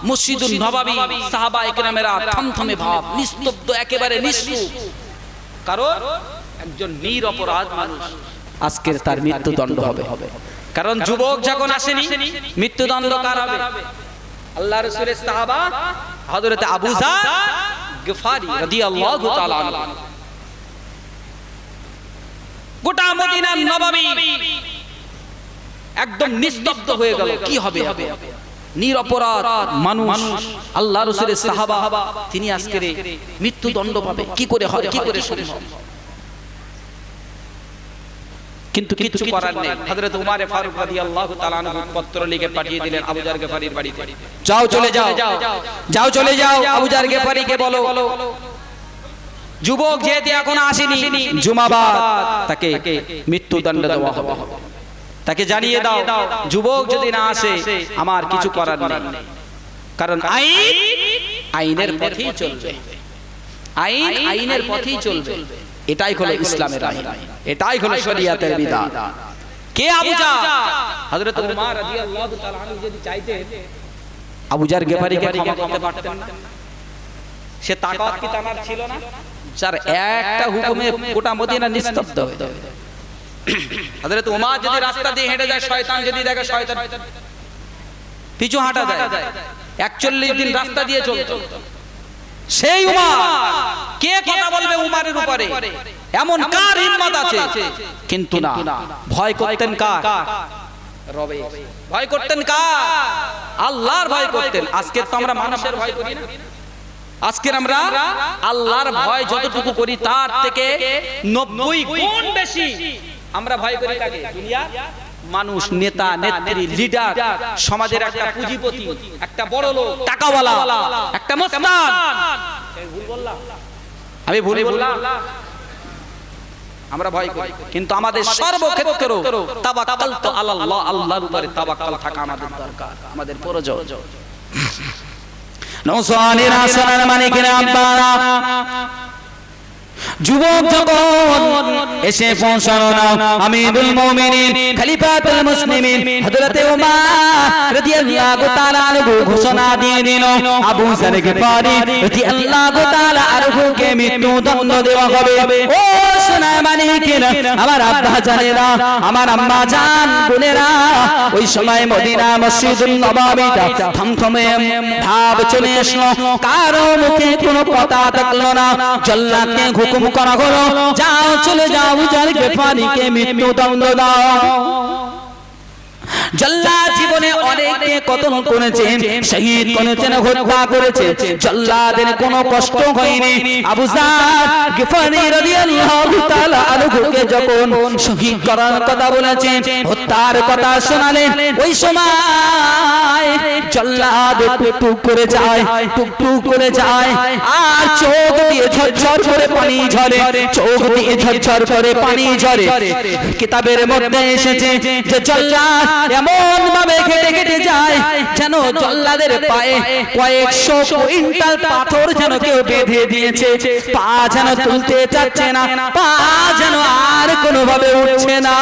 মসজিদুন নববী সাহাবায়ে কেরামেরা থমথমে ভাব, নিস্তব্ধ, একেবারে নিশ্চুপ। কারণ একজন নিরপরাধ মানুষ আজকের তার মৃত্যুদণ্ড হবে। কারণ যুবক যখন আসেনি, মৃত্যুদণ্ড কার হবে? আল্লাহর রাসূলের সাহাবা হযরত আবু যর গফারি রাদিয়াল্লাহু তাআলা আনহু। গোটা মদিনার নববী একদম নিস্তব্ধ হয়ে গেল, কি হবে? নিরপরাধ মানুষ, আল্লাহর রাসূলের সাহাবা, তিনি আজকের মৃত্যুদণ্ড পাবে, কি করে হবে, কি করে সম্ভব? কিন্তু কিছু করার নেই। হযরত ওমর ফারুক রাদিয়াল্লাহু তাআলা আনহু পত্র লিখে পাঠিয়ে দিলেন আবু যর গফারির বাড়িতে, যাও চলে যাও আবু যর গফারিকে বলো, যুবক যেতে এখন আসেনি, জুমাবাদ তাকে মৃত্যুদণ্ড দেওয়া হবে। তাকে জানিয়ে দাও, যুবক যদি না আসে আমার কিছু করার নেই। কারণ আইনের পথেই চলবে, আইনের পথেই চলবে। এটাই হলো ইসলামের আইন, এটাই হলো শরীয়তের বিধান। কে আবু যর? হযরত ওমর রাদিয়াল্লাহু তাআলা আনহু যদি চাইতেন আবু যর গফারিকে ক্ষমা করতে পারতেন না? সে তাকওয়াত কি তার ছিল না? যার একটা হুকুমে গোটা মদিনা নিস্তব্ধ হয়ে যাবে। হযরত ওমর যদি রাস্তা দিয়ে হেঁটে যায়, শয়তান যদি দেখে, শয়তান পিছু হাঁটা দেয়। 41 দিন রাস্তা দিয়ে চলতো সেই উমর। কে কথা বলবে উমরের উপরে? এমন কার হিম্মত আছে? কিন্তু না, ভয় করতেন কার? রবে। ভয় করতেন কার? আল্লাহর ভয় করতেন। আজকে তো আমরা মানুষের ভয় করি না, আজকে আমরা আল্লাহর ভয় যতটুকু করি তার থেকে 90 গুণ বেশি আমরা ভয় করি কাকে? দুনিয়া, মানুষ, নেতা নেত্রী, লিডার, সমাজের একটা পুঁজিপতি, একটা বড় লোক, টাকাওয়ালা, একটা মস্তান। আমি ভুল বললাম? আমরা ভয় করি, কিন্তু আমাদের সর্বক্ষেত্রে তাওয়াক্কালতু আলাল্লাহ, আল্লাহর উপরে তাওয়াক্কাল থাকা আমাদের দরকার, আমাদের প্রয়োজন। নওসানের আসনের মালিকের আব্বারা যুবক যখন এসে পৌঁছালো না, আমিরুল মুমিনিন খলিফাতুল মুসলিমিন হযরতে ওমর রাদিয়াল্লাহু তাআলা আনহু ঘোষণা দিয়ে দিল, আবু যর গফারি রাদিয়াল্লাহু তাআলা আনহুকে মৃত্যুদণ্ড দেওয়া হবে। ও সোনার মানিকেরা, আমার আব্বা জানেরা, আমার আম্মা জান বোনেরা, ওই সময় মদিনা মসজিদুন নববীতে থমথমে ভাব চলে আসলো। কারো মুখে কোনো কথা থাকলো না। জল্লাদকে হুকুম করা হলো, যাও চলে যাও, আবু যর গফারিকে মৃত্যুদণ্ড দাও। জল্লাদ জীবনে অনেককে কতল করেছেন, শহীদ করেছেন, হত্যা করেছেন, জল্লাদের কোনো কষ্ট হয়নি। আবু যার গিফারি রাদিয়াল্লাহু তাআলা আনহুকে যখন শহীদ করার কথা বলেছেন, হত্যার কথা শোনালেন, ওই সময় জল্লাদ টুকটুক করে যায়, টুকটুক করে যায়, আর চোখ দিয়ে ঝরঝর করে পানি ঝরে, চোখ দিয়ে ঝরঝর করে পানি ঝরে। কিতাবের মধ্যে এসেছে যে জল্লাদ এমন ভাবে কেটে কেটে যায় যেন জল্লাদের পায়ে কয়েকশো কুইন্টাল পাথর যেন কেউ বেঁধে দিয়েছে। পা যেন তুলতে চাচ্ছে না, পা যেন আর কোনোভাবে উঠছে না।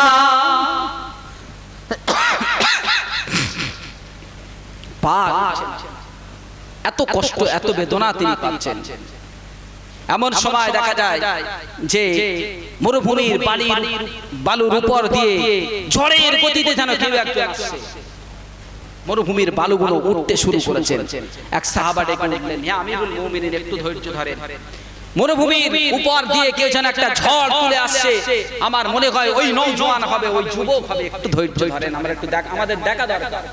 পা এত কষ্ট, এত বেদনা তিনি পাচ্ছেন। এমন সময় দেখা যায় যে মরুভূমির বালুর উপর দিয়ে ঝড়ের গতিতে যেন কেউ একজন আসছে। মরুভূমির বালুগুলো উঠতে শুরু করেছেন। এক সাহাবা ডেকে বললেন, হে আমিরুল মুমিনিন, একটু ধৈর্য ধরেন। মরুভূমির উপর দিয়ে কেউ যেন একটা ঝড় তুলে আসছে, আমার মনে হয় ওই নওজোয়ান হবে, ওই যুবক হবে, একটু ধৈর্য ধরেন, আমরা একটু আমাদের দেখা দরকার।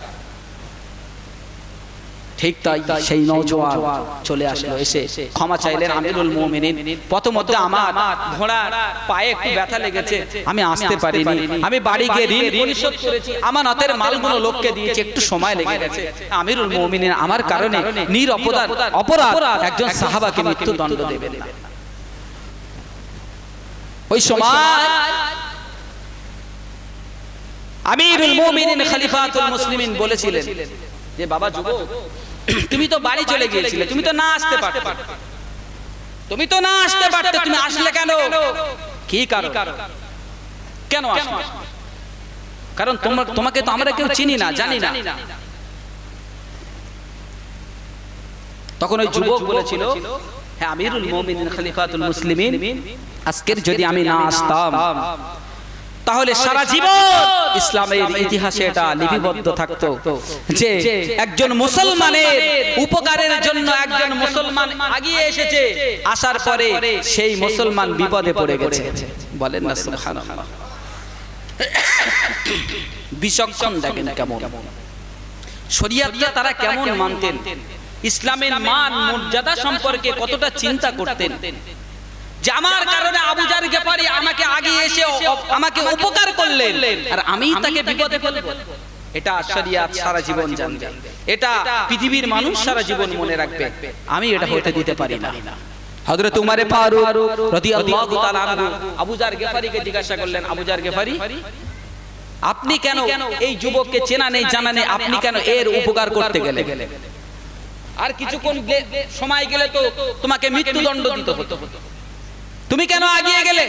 ঠিক তাই, সেই নওজোয়ান চলে আসলো, এসে ক্ষমা চাইলেন। আমিরুল মুমিনিন, প্রথমত আমার ঘোড়ার পায়ে একটু ব্যথা লেগেছে, আমি আসতে পারিনি, আমি বাড়ি গিয়ে ঋণ পরিশোধ করেছি, আমানতের মালগুলো লোককে দিয়েছি, একটু সময় লেগে গেছে। আমিরুল মুমিনিন আমার কারণে অপরাধ একজন সাহাবাকে মৃত্যুদণ্ড দেবেন না। ওই সময় আমিরুল মুমিনিন খলিফাতুল মুসলিমিন বলেছিলেন যে, বাবা যুবক, তুমি তো বাড়ি চলে গিয়েছিলে, তুমি তো না আসতে পারতে, তুমি তো না আসতে পারতে, তুমি আসলে কেন? কি কারণ? কেন আসলে? কারণ তোমাকে তো আমরা কেউ চিনি না, জানি না। তখন ওই যুবক বলেছিল, হ্যাঁ আমিরুল মুমিনিন খলিফাতুল মুসলিমিন, আজকের যদি আমি না আসতাম তাহলে সারা জীবন ইসলামের ইতিহাসে এটা লিপিবদ্ধ থাকতো যে একজন মুসলমানের উপকারের জন্য একজন মুসলমান এগিয়ে এসেছে, আসার পরে সেই মুসলমান বিপদে পড়ে গেছে। বলেন না সুবহানাল্লাহ। বিচক্ষণ দেখেন কেমন শরীয়তটা তারা কেমন মানতেন, ইসলামের মান মর্যাদা সম্পর্কে কতটা চিন্তা করতেন। যে আমার কারণে আবু যার গিফারি আমাকে আগে এসে আমাকে উপকার করলেন, আর আমি তাকে বিপদে ফেলব। এটা শরিয়ত সারা জীবন জানবে, এটা পৃথিবীর মানুষ সারা জীবন মনে রাখবে। আমি এটা হতে দিতে পারি না। হযরত উমর ফারুক রাদিয়াল্লাহু তাআলা আনহু আবু যার গিফারিকে জিজ্ঞাসা করলেন, আবু যার গিফারি, আপনি কেন এই যুবককে চেনা নেই, জানা নেই, আপনি কেন এর উপকার করতে গেলেন? আর কিছুক্ষণ সময় গেলে তো তোমাকে মৃত্যুদণ্ড দিতে হতো, তুমি কেন আগিয়ে গেলে?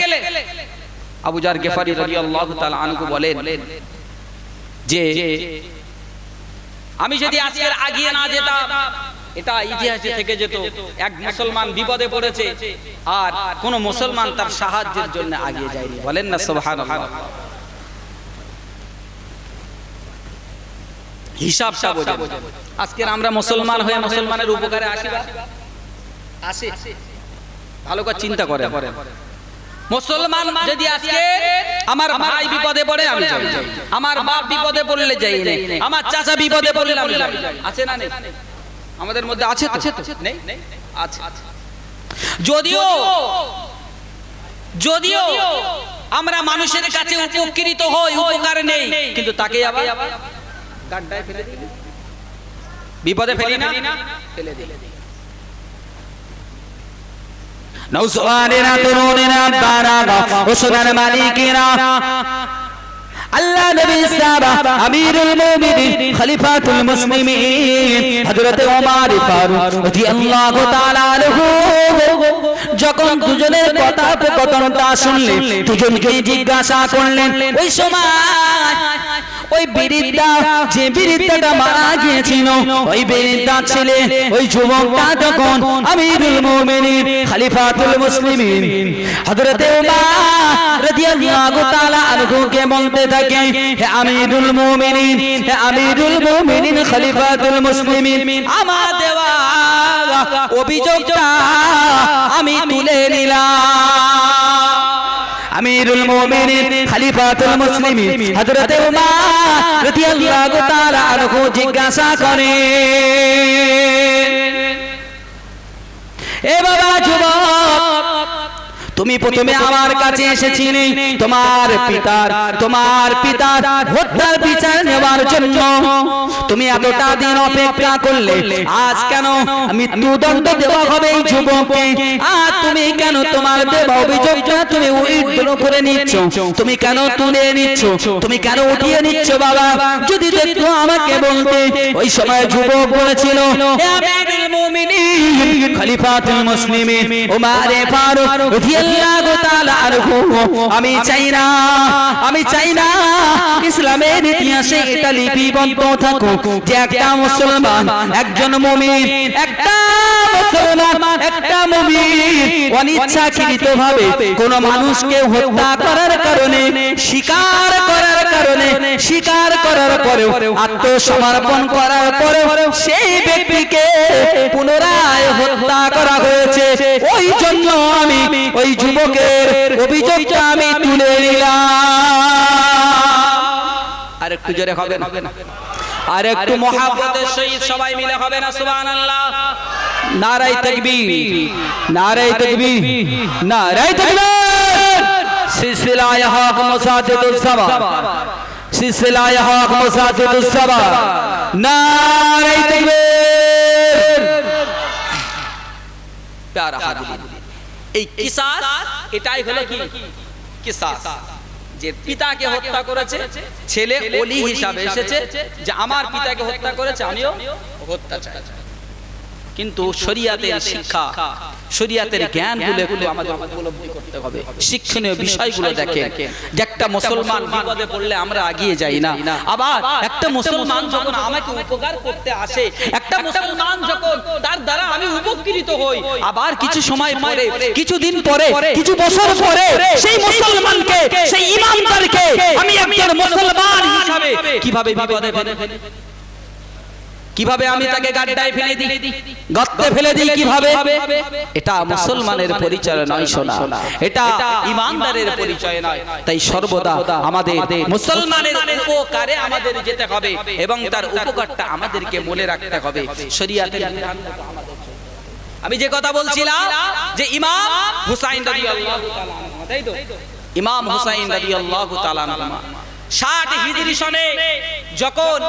আবু যার গিফারি রাদিয়াল্লাহু তাআলা আনহু বলেন যে আমি যদি আজকে আগিয়ে না যেতাম, এটা ইতিহাসে থেকে যেত এক মুসলমান বিপদে পড়েছে আর কোন মুসলমান তার সাহায্যের জন্য আগিয়ে যায়নি। বলেন না সুবহানাল্লাহ। হিসাবটা বোঝেন। আজকে আমরা মুসলমান হয়ে মুসলমানের উপকারে আসি, ভালো করে চিন্তা করে। মুসলমান যদি আজকে আমার ভাই বিপদে পড়ে আমি যাই, আমার বাপ বিপদে পড়লে যাই, আমার চাচা বিপদে পড়লে আমি যাই, আছে না নেই? আমাদের মধ্যে আছে তো? নেই? আছে। যদিও আমরা মানুষের কাছে উপকৃত হই, উপকার নেই, কিন্তু তাকে আবার গাড্ডায় ফেলে দিই, বিপদে ফেলি না, ফেলে দিই। নওজওয়ানেরা, তরুণেরা, বারারা, ওসমান মালিকেরা, আল্লাহ নবী সাহাবা, আমিরুল মুমিনিন খলিফাতুল মুসলিমিন হযরত ওমর ফারুক রাদিয়াল্লাহু তাআলা আনহু যখন দুজনের কথোপকথনটা শুনলেন, দুজনকেই জিজ্ঞাসা করলেন। ওই সময় ওই বীরিদা, যে বীরিদাটা মারা গিয়েছিল, ওই বীরিদা ছেলে, ওই যুবকটা যখন আমিরুল মুমিনিন খলিফাতুল মুসলিমিন হযরত ওমর রাদিয়াল্লাহু তাআলা আনহুকে বলতে থাকে, হে আমিরুল মুমিনিন, হে আমিরুল মুমিনিন খলিফাতুল মুসলিমিন, আমার দেওয়া অভিযোগটা আমি তুলে নিলাম। আমিরুল মুমিনিন খলিফাতুল মুসলিমিন হযরত উমর রাদিয়াল্লাহু তাআলা আনহু জিজ্ঞাসা করে, এ বাবা যুবক, তুমি প্রথমে আমার কাছে এসেছিলে তোমার পিতার হত্যার বিচার নেওয়ার জন্য। তুমি এতটা দিন অপেক্ষা করলে, আজ কেন মৃত্যুদণ্ড দেওয়া হবে এই যুবককে? আর তুমি কেন তোমার দেওয়া অভিযোগটা তুমি উইথড্র করে নিচ্ছ? তুমি কেন তুলে নিচ্ছ? তুমি কেন উঠিয়ে নিচ্ছ বাবা? যদি দেখতো আমাকে বলতে। ওই সময় যুবক বলেছিল, হে আমিরুল মুমিনিন খলিফাতুল মুসলিমিন উমর ফারুক রাদিয়াল্লাহু তাআলা আনহু, আমি চাই না ইসলামের ইতিহাসে এটা লিপিবদ্ধ থাকুক যে একটা মুসলমান, একজন মুমিন, একটা মুমিন অনিচ্ছাকৃতভাবে কোন মানুষকে হত্যা করার কারণে, স্বীকার করার পরেও, আত্মসমর্পণ করার পরেও সেই ব্যক্তিকে পুনরায় হত্যা করা হয়েছে। ওই জন্য আমি ওই যুবকের অভিযোগটা আমি তুলে নিলাম। আর একটু জোরে হবে না? আর একটু মহব্বতের সহিত সবাই মিলে হবে না? সুবহানাল্লাহ। নারায়ে তাকবীর, নারায়ে তাকবীর, নারায়ে তাকবীর। সিলসিলায়ে হক মুসাদ্দিদুস সাবা, সিলসিলায়ে হক মুসাদ্দিদুস সাবা, নারায়ে তাকবীর। প্যারা হাজিরিন, এই কিসাস, এটাই হলো কি কিসাস। যে পিতাকে হত্যা করেছে, ছেলে ওলি হিসাবে এসেছে যে আমার পিতাকে হত্যা করেছে, আমিও হত্যা চাই। কিন্তু শরিয়াতের শিক্ষা, শরিয়াতের জ্ঞানগুলো একটু আমাদের উপলব্ধি করতে হবে। শিক্ষণীয় বিষয়গুলো দেখেন যে একটা মুসলমান বিপদে পড়লে আমরা এগিয়ে যাই না। আবার একটা মুসলমান যখন আমাকে উপকার করতে আসে, একটা মুসলমান যখন তার দ্বারা আমি উপকৃত হই, আবার কিছু সময় পরে, কিছুদিন পরে, কিছু বছর পরে সেই মুসলমানকে, সেই ইমানদারকে আমি একজন মুসলমান হিসাবে কিভাবে বিপদে ফেলে, কিভাবে আমি তাকে গাড্ডায় ফেলে দিই, গর্তে ফেলে দিই কিভাবে? এটা মুসলমানের পরিচয় নয় শোনা, এটা ইমানদারের পরিচয় নয়। তাই সর্বদা আমাদের মুসলমানের উপকারে আমাদের যেতে হবে এবং তার উপকারটা আমাদেরকে মনে রাখতে হবে। শরিয়াতের আমি যে কথা বলছিলাম যে ইমাম হুসাইন রাদিয়াল্লাহু তাআলা আনহু, তাই তো? ইমাম হুসাইন রাদিয়াল্লাহু তাআলা আনহু 60 হিজরি সনে যখন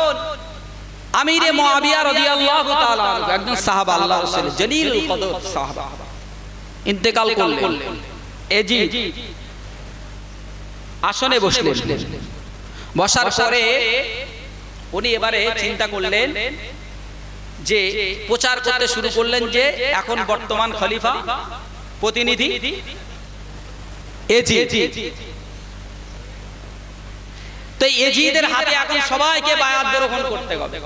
আমিরে মুআবিয়া রাদিয়াল্লাহু তাআলা আনহু, একজন সাহাবা, আল্লাহর রাসূল জলিলুল কদর সাহাবা, ইন্তেকাল করলেন। এজিদ আসনে বসলেন। বসার পরে উনি এবারে চিন্তা করলেন যে প্রচার করতে শুরু করলেন যে এখন বর্তমান খলিফা প্রতিনিধি এজিদ। তো এজিদের হাতে এখন সবাইকে বায়াত গ্রহণ করতে হবে।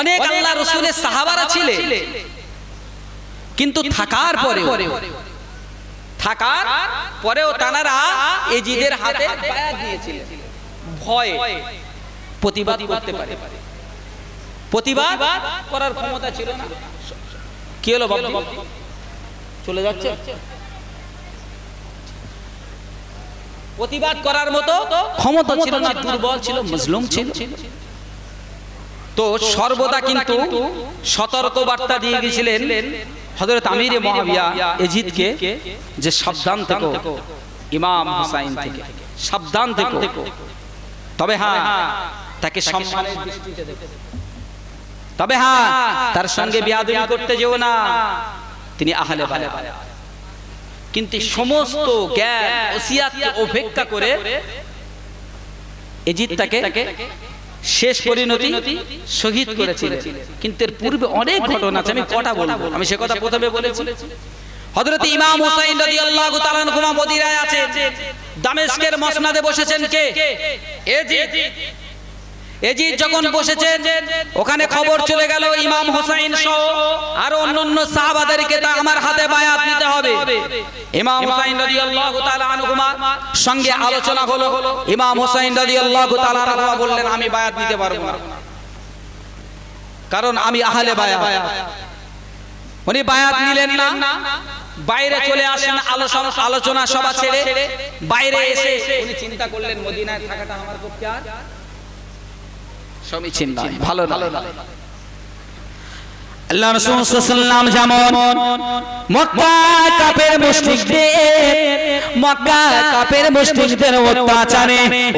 অনেক আল্লাহ রাসূলের সাহাবারা ছিলেন, কিন্তু থাকার পরেও তারা এজিদের হাতে বায়াত দিয়েছিলেন। ভয়ে প্রতিবাদ করতে পারে, প্রতিবাদ করার ক্ষমতা ছিল না। কি হলো বাবা, চলে যাচ্ছে? প্রতিবাদ করার মতো ক্ষমতা ছিল না, দুর্বল ছিল, মজলুম ছিল। তো সর্বদা কিন্তু সতর্ক বার্তা দিয়ে গিয়েছিলেন হযরত আমিরে মুআবিয়া এজিদকে যে সাবধান থেকো ইমাম হুসাইন থেকে, সাবধান থেকো। তবে হ্যাঁ, তাকে সম্মানের দৃষ্টিতে দেখো। তবে হ্যাঁ, তার সঙ্গে বেয়াদবি করতে যেও না, তিনি আহলে বায়াত। কিন্তু সমস্ত জ্ঞান ওসিয়াতকে উপেক্ষা করে এজিদ তাকে শেষ পরিণতি শহীদ করেছিলেন। কিন্তু এর পূর্বে অনেক ঘটনা আছে, আমি কটা বলবো। আমি সে কথা প্রথমে বলেছি। হযরত ইমাম হুসাইন রাদিয়াল্লাহু তাআলা আনহু মদিনায় আছে, দামেস্কের মসনদে বসেছেন কে? এজিদ। এজিদ যখন বসেছেন, ওখানে খবর চলে গেল ইমাম হুসাইন সহ আর অন্যান্য সাহাবাদেরকে আমার হাতে বায়াত নিতে হবে। ইমাম হুসাইন রাদিয়াল্লাহু তাআলা আনহুমার সঙ্গে আলোচনা হলো। ইমাম হুসাইন রাদিয়াল্লাহু তাআলা আনহু বললেন, আমি বায়াত নিতে পারবো না, কারণ আমি আহলে বায়াত। উনি বায়াত নিলেন না। বাইরে চলে আসেন আলোচনা সভা ছেড়ে বাইরে এসে উনি চিন্তা করলেন মদিনায় থাকাটা আমার পক্ষে আর সমীচীন নয়, ভালো না। আল্লাহ রাসূল সাল্লাল্লাহু আলাইহি যেমন মক্কা কাফের মুশরিকদের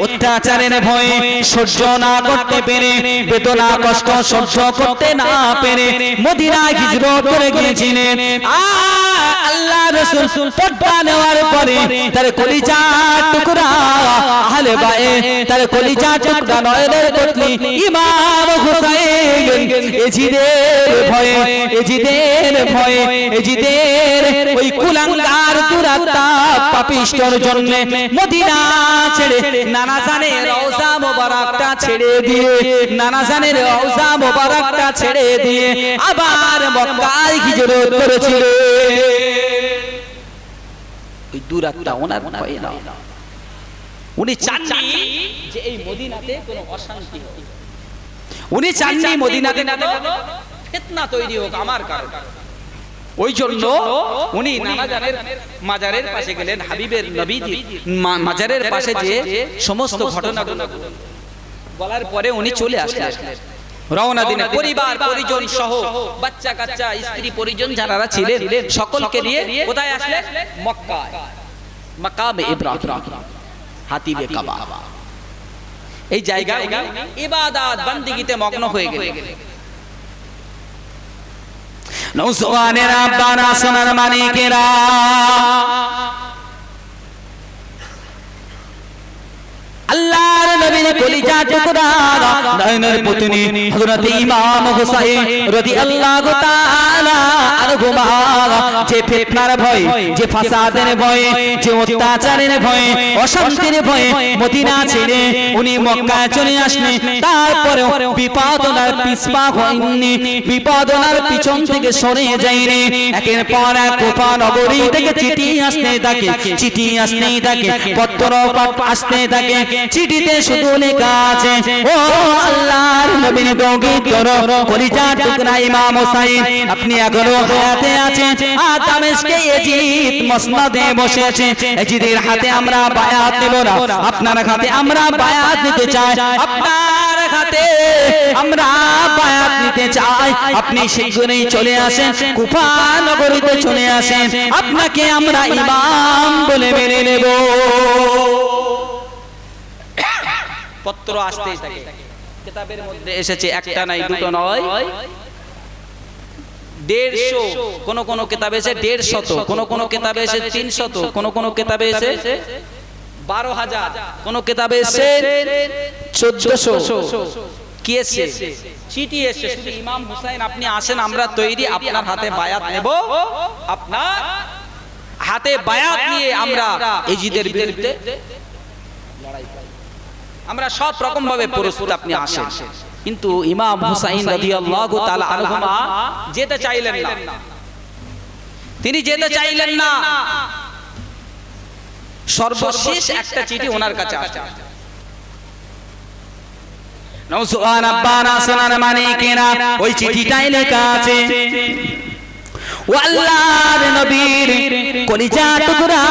অত্যাচারের ভয়ে সহ্য না করতে পেরে, বেদনা কষ্ট সহ্য করতে না পেরে মদিনায় হিজরত করে গিয়েছিলেন। আল্লাহ রাসূল পর্দা নেওয়ার পরে তার কলিজার টুকরা আহলে বাইত, তার কলিজার টুকরা নয়নের পত্নী ইমাম হুসাইন এজিদের ওই কুলাঙ্গার দুরাত্মা পাপিষ্ঠর জন্য মদিনা ছেড়ে নানাজানের রওজা মোবারকটা ছেড়ে দিয়ে আবার মক্কায় হিজরত করেছিল। ওই দুরাত্মা ওনার ভয় না, উনি চাননি যে এই মদিনাতে কোনো অশান্তি হোক, উনি চাননি মদিনাতে ফিতনা তৈরি হোক আমার কারণে। ওই জন্য উনি নানাজানের মাজারের পাশে গেলেন, হাবিবের নবীজি মাজারের পাশে যে সমস্ত ঘটনাগুলো বলার পরে উনি চলে আসলেন রওনা দিনে পরিবার পরিজন সহ বাচ্চা কাচ্চা স্ত্রী পরিজন যারা ছিলেন সকলকে নিয়ে কোথায় আসলেন? মক্কায়, মাকামে ইব্রাহিম, হাতিবে কাবা। এই জায়গায় ইবাদত বান্দিগিতে মগ্ন হয়ে গেলেন। নওজওয়ানেরা আব্বারা সোনার মানিকেরা, আল্লাহর নবীর কলিজা টুকরা নয়নের পত্নী হযরত ইমাম হুসাইন রাদিয়াল্লাহু তাআলা আনহুমা যে ফিতনার ভয়, যে ফাসাদের ভয়, যে অত্যাচারের ভয়, অশান্তির ভয়ে মদিনা ছেড়ে উনি মক্কা চলে আসলেন। তারপরে বিপদনার পিছপা হয়নি, বিপদনার পিছন থেকে সরে যায়নি। একের পর এক কুফা নগরী থেকে চিঠি আসতে থাকে, পত্র আসতে থাকে। চিঠিতে শুধু লেখা আছে, ও আল্লাহর নবীর পবিত্র কলিজার টুকরা ইমাম হুসাইন, আপনি এখনো হায়াতে আছেন। দামেস্কে এজিদ মসনদে বসে আছে। এজিদের হাতে আমরা বায়াত নেব না, আপনার হাতে আমরা বায়াত নিতে চাই, আপনার হাতে আমরা বায়াত নিতে চাই। আপনি শীঘ্রই চলে আসেন, কুফা নগরীতে চলে আসেন, আপনাকে আমরা ইমাম বলে মেনে নেব। পত্র আসতেই থাকে, কিতাবের মধ্যে এসেছে একটা নাই দুটো নয় 150, কোন কিতাবে এসে 150, কোন কিতাবে এসে 300, কোন কিতাবে এসে 12,000, কোন কিতাবে এসে 1400। কি এসে? চিঠি এসে শুধু ইমাম হুসাইন আপনি আসেন, আমরা তৈরি, আপনার হাতে বায়াত নেব, আপনার হাতে বায়াত নিয়ে আমরা এজিদের বিরুদ্ধে লড়াই করব, আমরা সব রকম ভাবে প্রস্তুত, আপনি আসেন। কিন্তু ইমাম হুসাইন রাদিয়াল্লাহু তাআলা আনহুমা যেতে চাইলেন না, তিনি যেতে চাইলেন না। সর্বশেষ একটা চিঠি ওনার কাছে আসে। নওজওয়ান আব্বারা সোনার মানিকেরা, ওই চিঠিটাই লেখা আছে, ও আল্লাহর নবীর কলিজা টুকরা,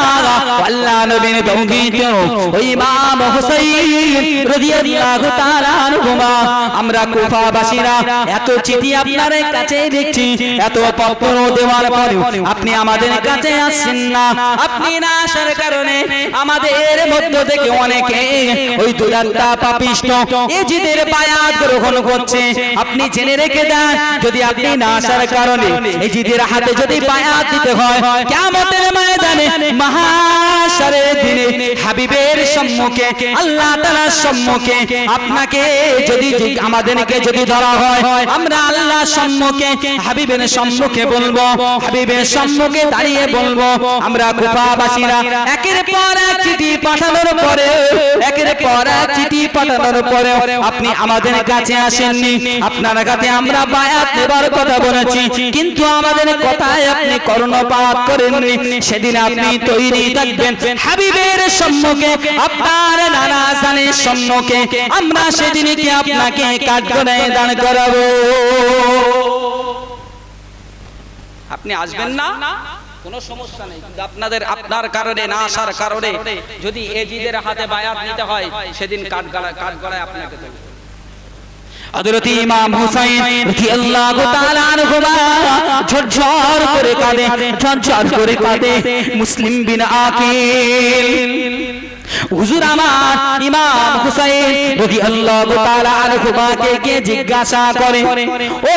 আল্লাহর নবীর পবিত্র ওই ইমাম হুসাইন রাদিয়াল্লাহু তাআলা আনহুমা, আমরা কুফাবাসীরা এত চিঠি আপনার কাছে দেখছি, এত পত্র দেওয়ার পরেও আপনি আমাদের কাছে আসছেন না। আপনি না আসার কারণে আমাদের মধ্য থেকে অনেকে ওই দুরাত্মা পাপিষ্ঠ এজিদের বায়াত গ্রহণ করছে। আপনি জেনে রেখে দেন, যদি আপনি না আসার কারণে এজিদের হাতে যদি বায়াত দিতে হয়, কিয়ামতের ময়দানে মাহশারের দিনে হাবিবের সম্মুখে, আল্লাহ তাআলার সম্মুখে আপনাকে যদি আমাদেরকে যদি ধরা হয়, আমরা আল্লাহর সম্মুখে হাবিবের সম্মুখে বলবো, হাবিবের সম্মুখে দাঁড়িয়ে বলবো, আমরা কুফাবাসীরা একের পর এক চিঠি পাঠানোর পরে, একের পর এক চিঠি পাঠানোর পরে আপনি আমাদের কাছে আসেননি, আপনার কাছে আমরা বায়াত নেবার কথা বলেছি, কিন্তু আমাদের কথায় আপনি কর্ণপাত করেননি। সেদিন আপনি তৈরি থাকবেন হাবিবের সম্মুখে, আপনার নানা জানের সম্মুখে, আমরা সেদিনকে আপনাকে কাঠগড়ায় দাঁড় করাবো। আপনি আসবেন না, কোনো সমস্যা নেই, কিন্তু আপনার কারণে না আসার কারণে যদি এজিদের হাতে বায়াত নিতে হয় সেদিন কাঠগড়ায় আপনাকে দেবে। হযরত ইমাম হুসাইন রাদিয়াল্লাহু তাআলা আনহু ঝরঝর করে কাঁদে, ঝরঝর করে কাঁদে। মুসলিম বিন আকিল হুজুর আমার ইমাম হুসাইন রাদিয়াল্লাহু তাআলা আনহু কে জিজ্ঞাসা করে, ও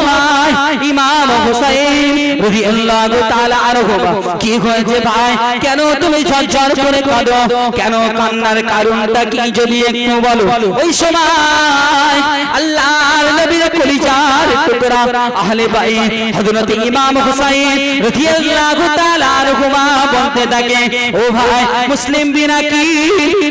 ভাই ইমাম হুসাইন রাদিয়াল্লাহু তাআলা আনহু, কি হয়েছে ভাই, কেন তুমি ঝরঝর করে কাঁদো, কেন কান্নার কারণটা কি যদি একটু বলো। ওই সময় আল্লাহর নবীর কলিজার টুকরা আহলে বাইত হযরত ইমাম হুসাইন রাদিয়াল্লাহু তাআলা আনহু বলতে থাকে, ও ভাই মুসলিম বিন আকিল,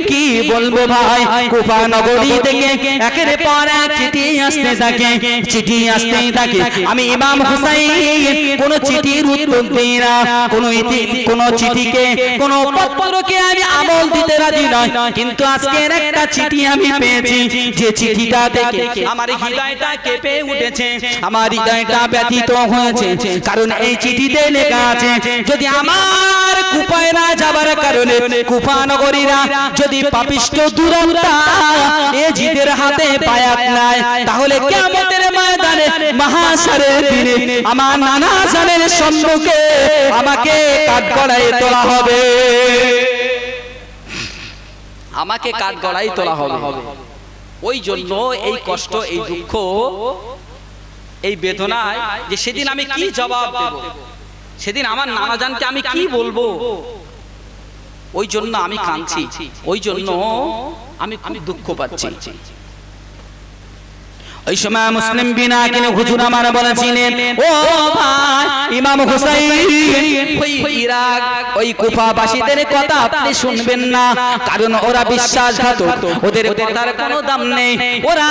কি বলবো ভাই, কুফা নগরী থেকে একের পর এক চিঠি আসতে থাকে, চিঠি আসতেই থাকে। আমি ইমাম হুসাইন কোন চিঠির উত্তর দিই না, কোন চিঠিকে কোন পত্রকে আমি আমল দিতে রাজি নয়, কিন্তু আজকের একটা চিঠি আমি পেয়েছি, যে চিঠিটা দেখে আমার হৃদয়টা কেঁপে উঠেছে, আমার হৃদয়টা ব্যথিত হয়েছে। কারণ এই চিঠিতে লেখা আছে, যদি আমার কুফায় না যাবার কারণে কুফা নগরীরা যদি পাপিষ্ঠ দুরন্তা এজিদের হাতে বায়াত নেয়, তাহলে কিয়ামতের ময়দানে মাহশারের দিনে আমার নানা জানের সম্মুখে আমাকে কাঠগড়ায় তোলা হবে, আমাকে কাঠগড়ায় তোলা হবে। ওই জন্য এই কষ্ট, এই দুঃখ, এই বেদনায় যে সেদিন আমি কি জবাব দেব, সেদিন আমার নানা জানকে আমি কি বলবো, ওই জন্য আমি কাঁদছি, ওই জন্য আমি খুব দুঃখ পাচ্ছি। ওই সময় মুসলিম বিন আকিল হুজুর আমার বলেছিলেন, ও ভাই ইমাম হুসাইন, ওই ইরাক ওই কুফাবাসীদের কথা আপনি শুনবেন না, কারণ ওরা বিশ্বাসঘাতক, ওদের কথার কোনো দাম নেই, ওরা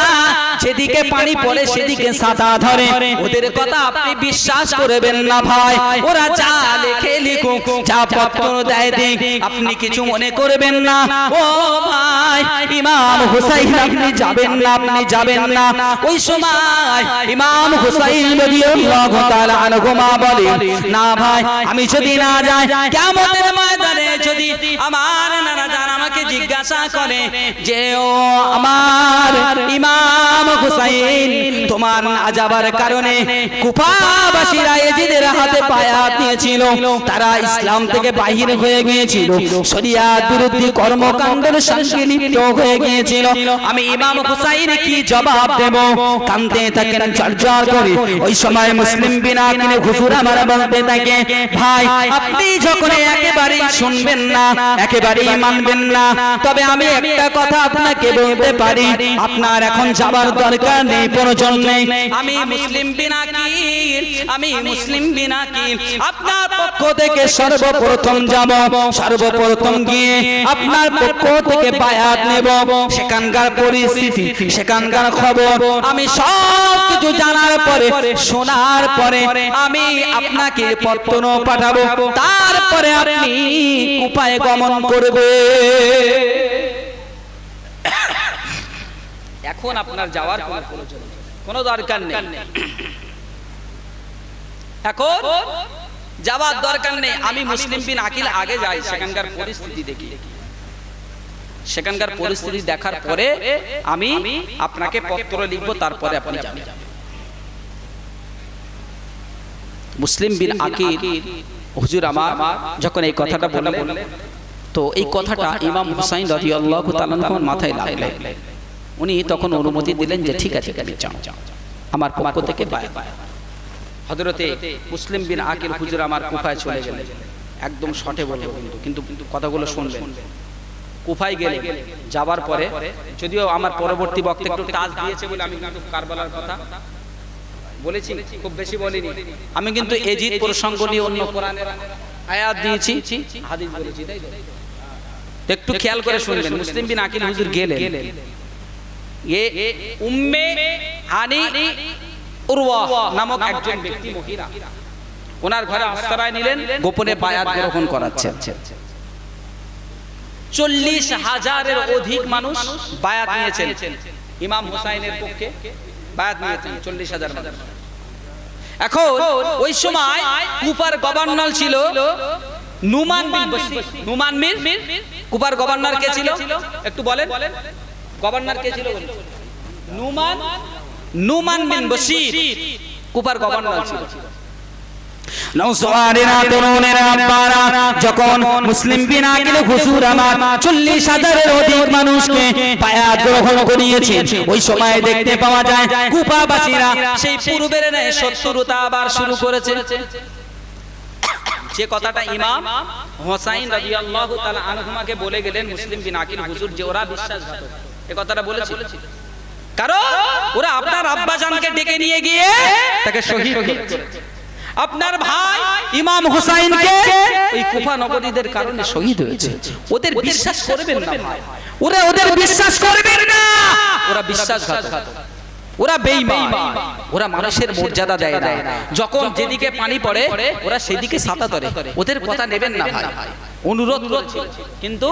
যেদিকে পানি পড়ে সেদিকে ছাতা ধরে, ওদের কথা আপনি বিশ্বাস করবেন না ভাই, ওরা যা লেখে লিখুক, যা পত্র দেয় দিক, আপনি কিছু মনে করবেন না। ও ভাই ইমাম হুসাইন, আপনি যাবেন না, আপনি যাবেন না। ওই সময় ইমাম হুসাইন রাদিয়াল্লাহু তাআলা আনহু বলে, না ভাই আমি যদি না যাই, কিয়ামতের ময়দানে যদি আমার নানা জান আমাকে জিজ্ঞাসা করে যে ও আমার ইমাম হুসাইন, তোমার না যাবার কারণে কুফাবাসীরা এজিদের হাতে বায়াত নিয়েছিল, তারা ইসলাম থেকে বাহির হয়ে গিয়েছিল, শরিয়াত বিরোধী কর্মকাণ্ডের সঙ্গে লিপ্ত হয়ে গিয়েছিল, আমি ইমাম হুসাইন কি জবাব দেব? কাঁদতে থাকেন ঝরঝর করে। ওই সময় মুসলিম বিন আকিল হুজুর আমার বলতে থাকে, ভাই আপনি যখন একেবারেই শুনবেন না, একেবারেই মানবেন না, তবে আমি একটা কথা আপনাকে বলতে পারি, আপনার এখন যাবার দরকার নেই, প্রয়োজন নেই। আমি মুসলিম বিন আকিল, আমি মুসলিম বিন আকিল আপনার পক্ষ থেকে সর্বপ্রথম যাব, সর্বপ্রথম গিয়ে আপনার পক্ষ থেকে বায়াত নেব, সেখানকার পরিস্থিতি, সেখানকার খবর আমি সব কিছু জানার পরে, শোনার পরে আমি আপনাকে পত্র পাঠাবো, তারপরে আপনি কুফায় গমন করবে। এখন আপনার যাওয়ার কোনো দরকার নেই, এখন যাওয়ার দরকার নেই। আমি মুসলিম বিন আকিল আগে যাই, সেখানকার পরিস্থিতি দেখি, সেখানকার পরিস্থিতি দেখার পরে আমি আপনাকে পত্র লিখবো, তারপরে আপনি যাবেন। মুসলিম বিন আকিল হুজুর আমার যখন এই কথাটা বললেন, তো এই কথাটা ইমাম হুসাইন রাদিয়াল্লাহু তাআলা আনহুর মাথায় লাগলেন। উনি তখন অনুমতি দিলেন যে ঠিক আছে তুমি যাও, আমার পক্ষ থেকে বায়াত। হযরতে মুসলিম বিন আকিল হুজুর আমার কুফায় চলে গেলেন, একদম শর্টে বলবো কিন্তু কথাগুলো শুনবেন। কুফায় গেলে যাবার পরে, যদিও আমার পরবর্তী বক্তব্য একটু টাচ দিয়েছে বলে আমি কিন্তু কারবালার কথা বলেছি, খুব বেশি বলিনি। আমি কিন্তু এজিদ প্রসঙ্গ নিয়ে অন্য কোরআনের আয়াত দিয়েছি, হাদিস বলেছি, তাই তো? একটু খেয়াল করে শুনবেন। মুসলিম বিন আকিল হুজুর গেলেন, উম্মে হানি উরওয়া নামক একজন ব্যক্তি, মহিলা, ওনার ঘরে আশ্রয় নিলেন, গোপনে বায়াত গ্রহণ করাচ্ছেন। 40,000-এর অধিক মানুষ বায়াত নিয়েছেন, ইমাম হুসাইনের পক্ষে বায়াত নিয়েছেন 40,000 মানুষ। এখন ওই সময় কুফার গভর্নর ছিল নুমান বিন বশির। নুমান বিন কুফার গভর্নর কে ছিল একটু বলেন, গভর্নর কে ছিল? নুমান বিন বশির কুফার গভর্নর ছিল। নওজওয়ানেরা তরুণেরা আব্বারা যখন মুসলিম বিন আকিল হুজুর আমার 40,000-এর অধিক মানুষকে বায়াত গ্রহণ করিয়েছে, ওই সময় দেখতে পাওয়া যায় কুফাবাসীরা সেই পূর্বের ন্যায় শত্রুতা আবার শুরু করেছে। যে কথাটা ইমাম হোসাইন রাদিয়াল্লাহু তাআলা আনহুমাকে বলে গেলেন মুসলিম বিন আকিল হুজুর, যে ওরা বিশ্বাসঘাতক, এই কথাটা বলেছিল। কারণ ওরা আপনার আব্বাজানকে ডেকে নিয়ে গিয়ে তাকে শহীদ করেছে। আপনার ভাই ইমাম হুসাইনকে ওই কুফা নগরীদের কারণে শহীদ হয়েছে। ওদের বিশ্বাস করবেন না ভাই, ওদের বিশ্বাস করবেন না। ওরা বিশ্বাসঘাতক, ওরা বেঈমান, ওরা মানুষের মর্যাদা দেয় না। যখন যেদিকে পানি পড়ে ওরা সেদিকে ছাতা ধরে। ওদের কথা নেবেন না ভাই, অনুরোধ করছি। কিন্তু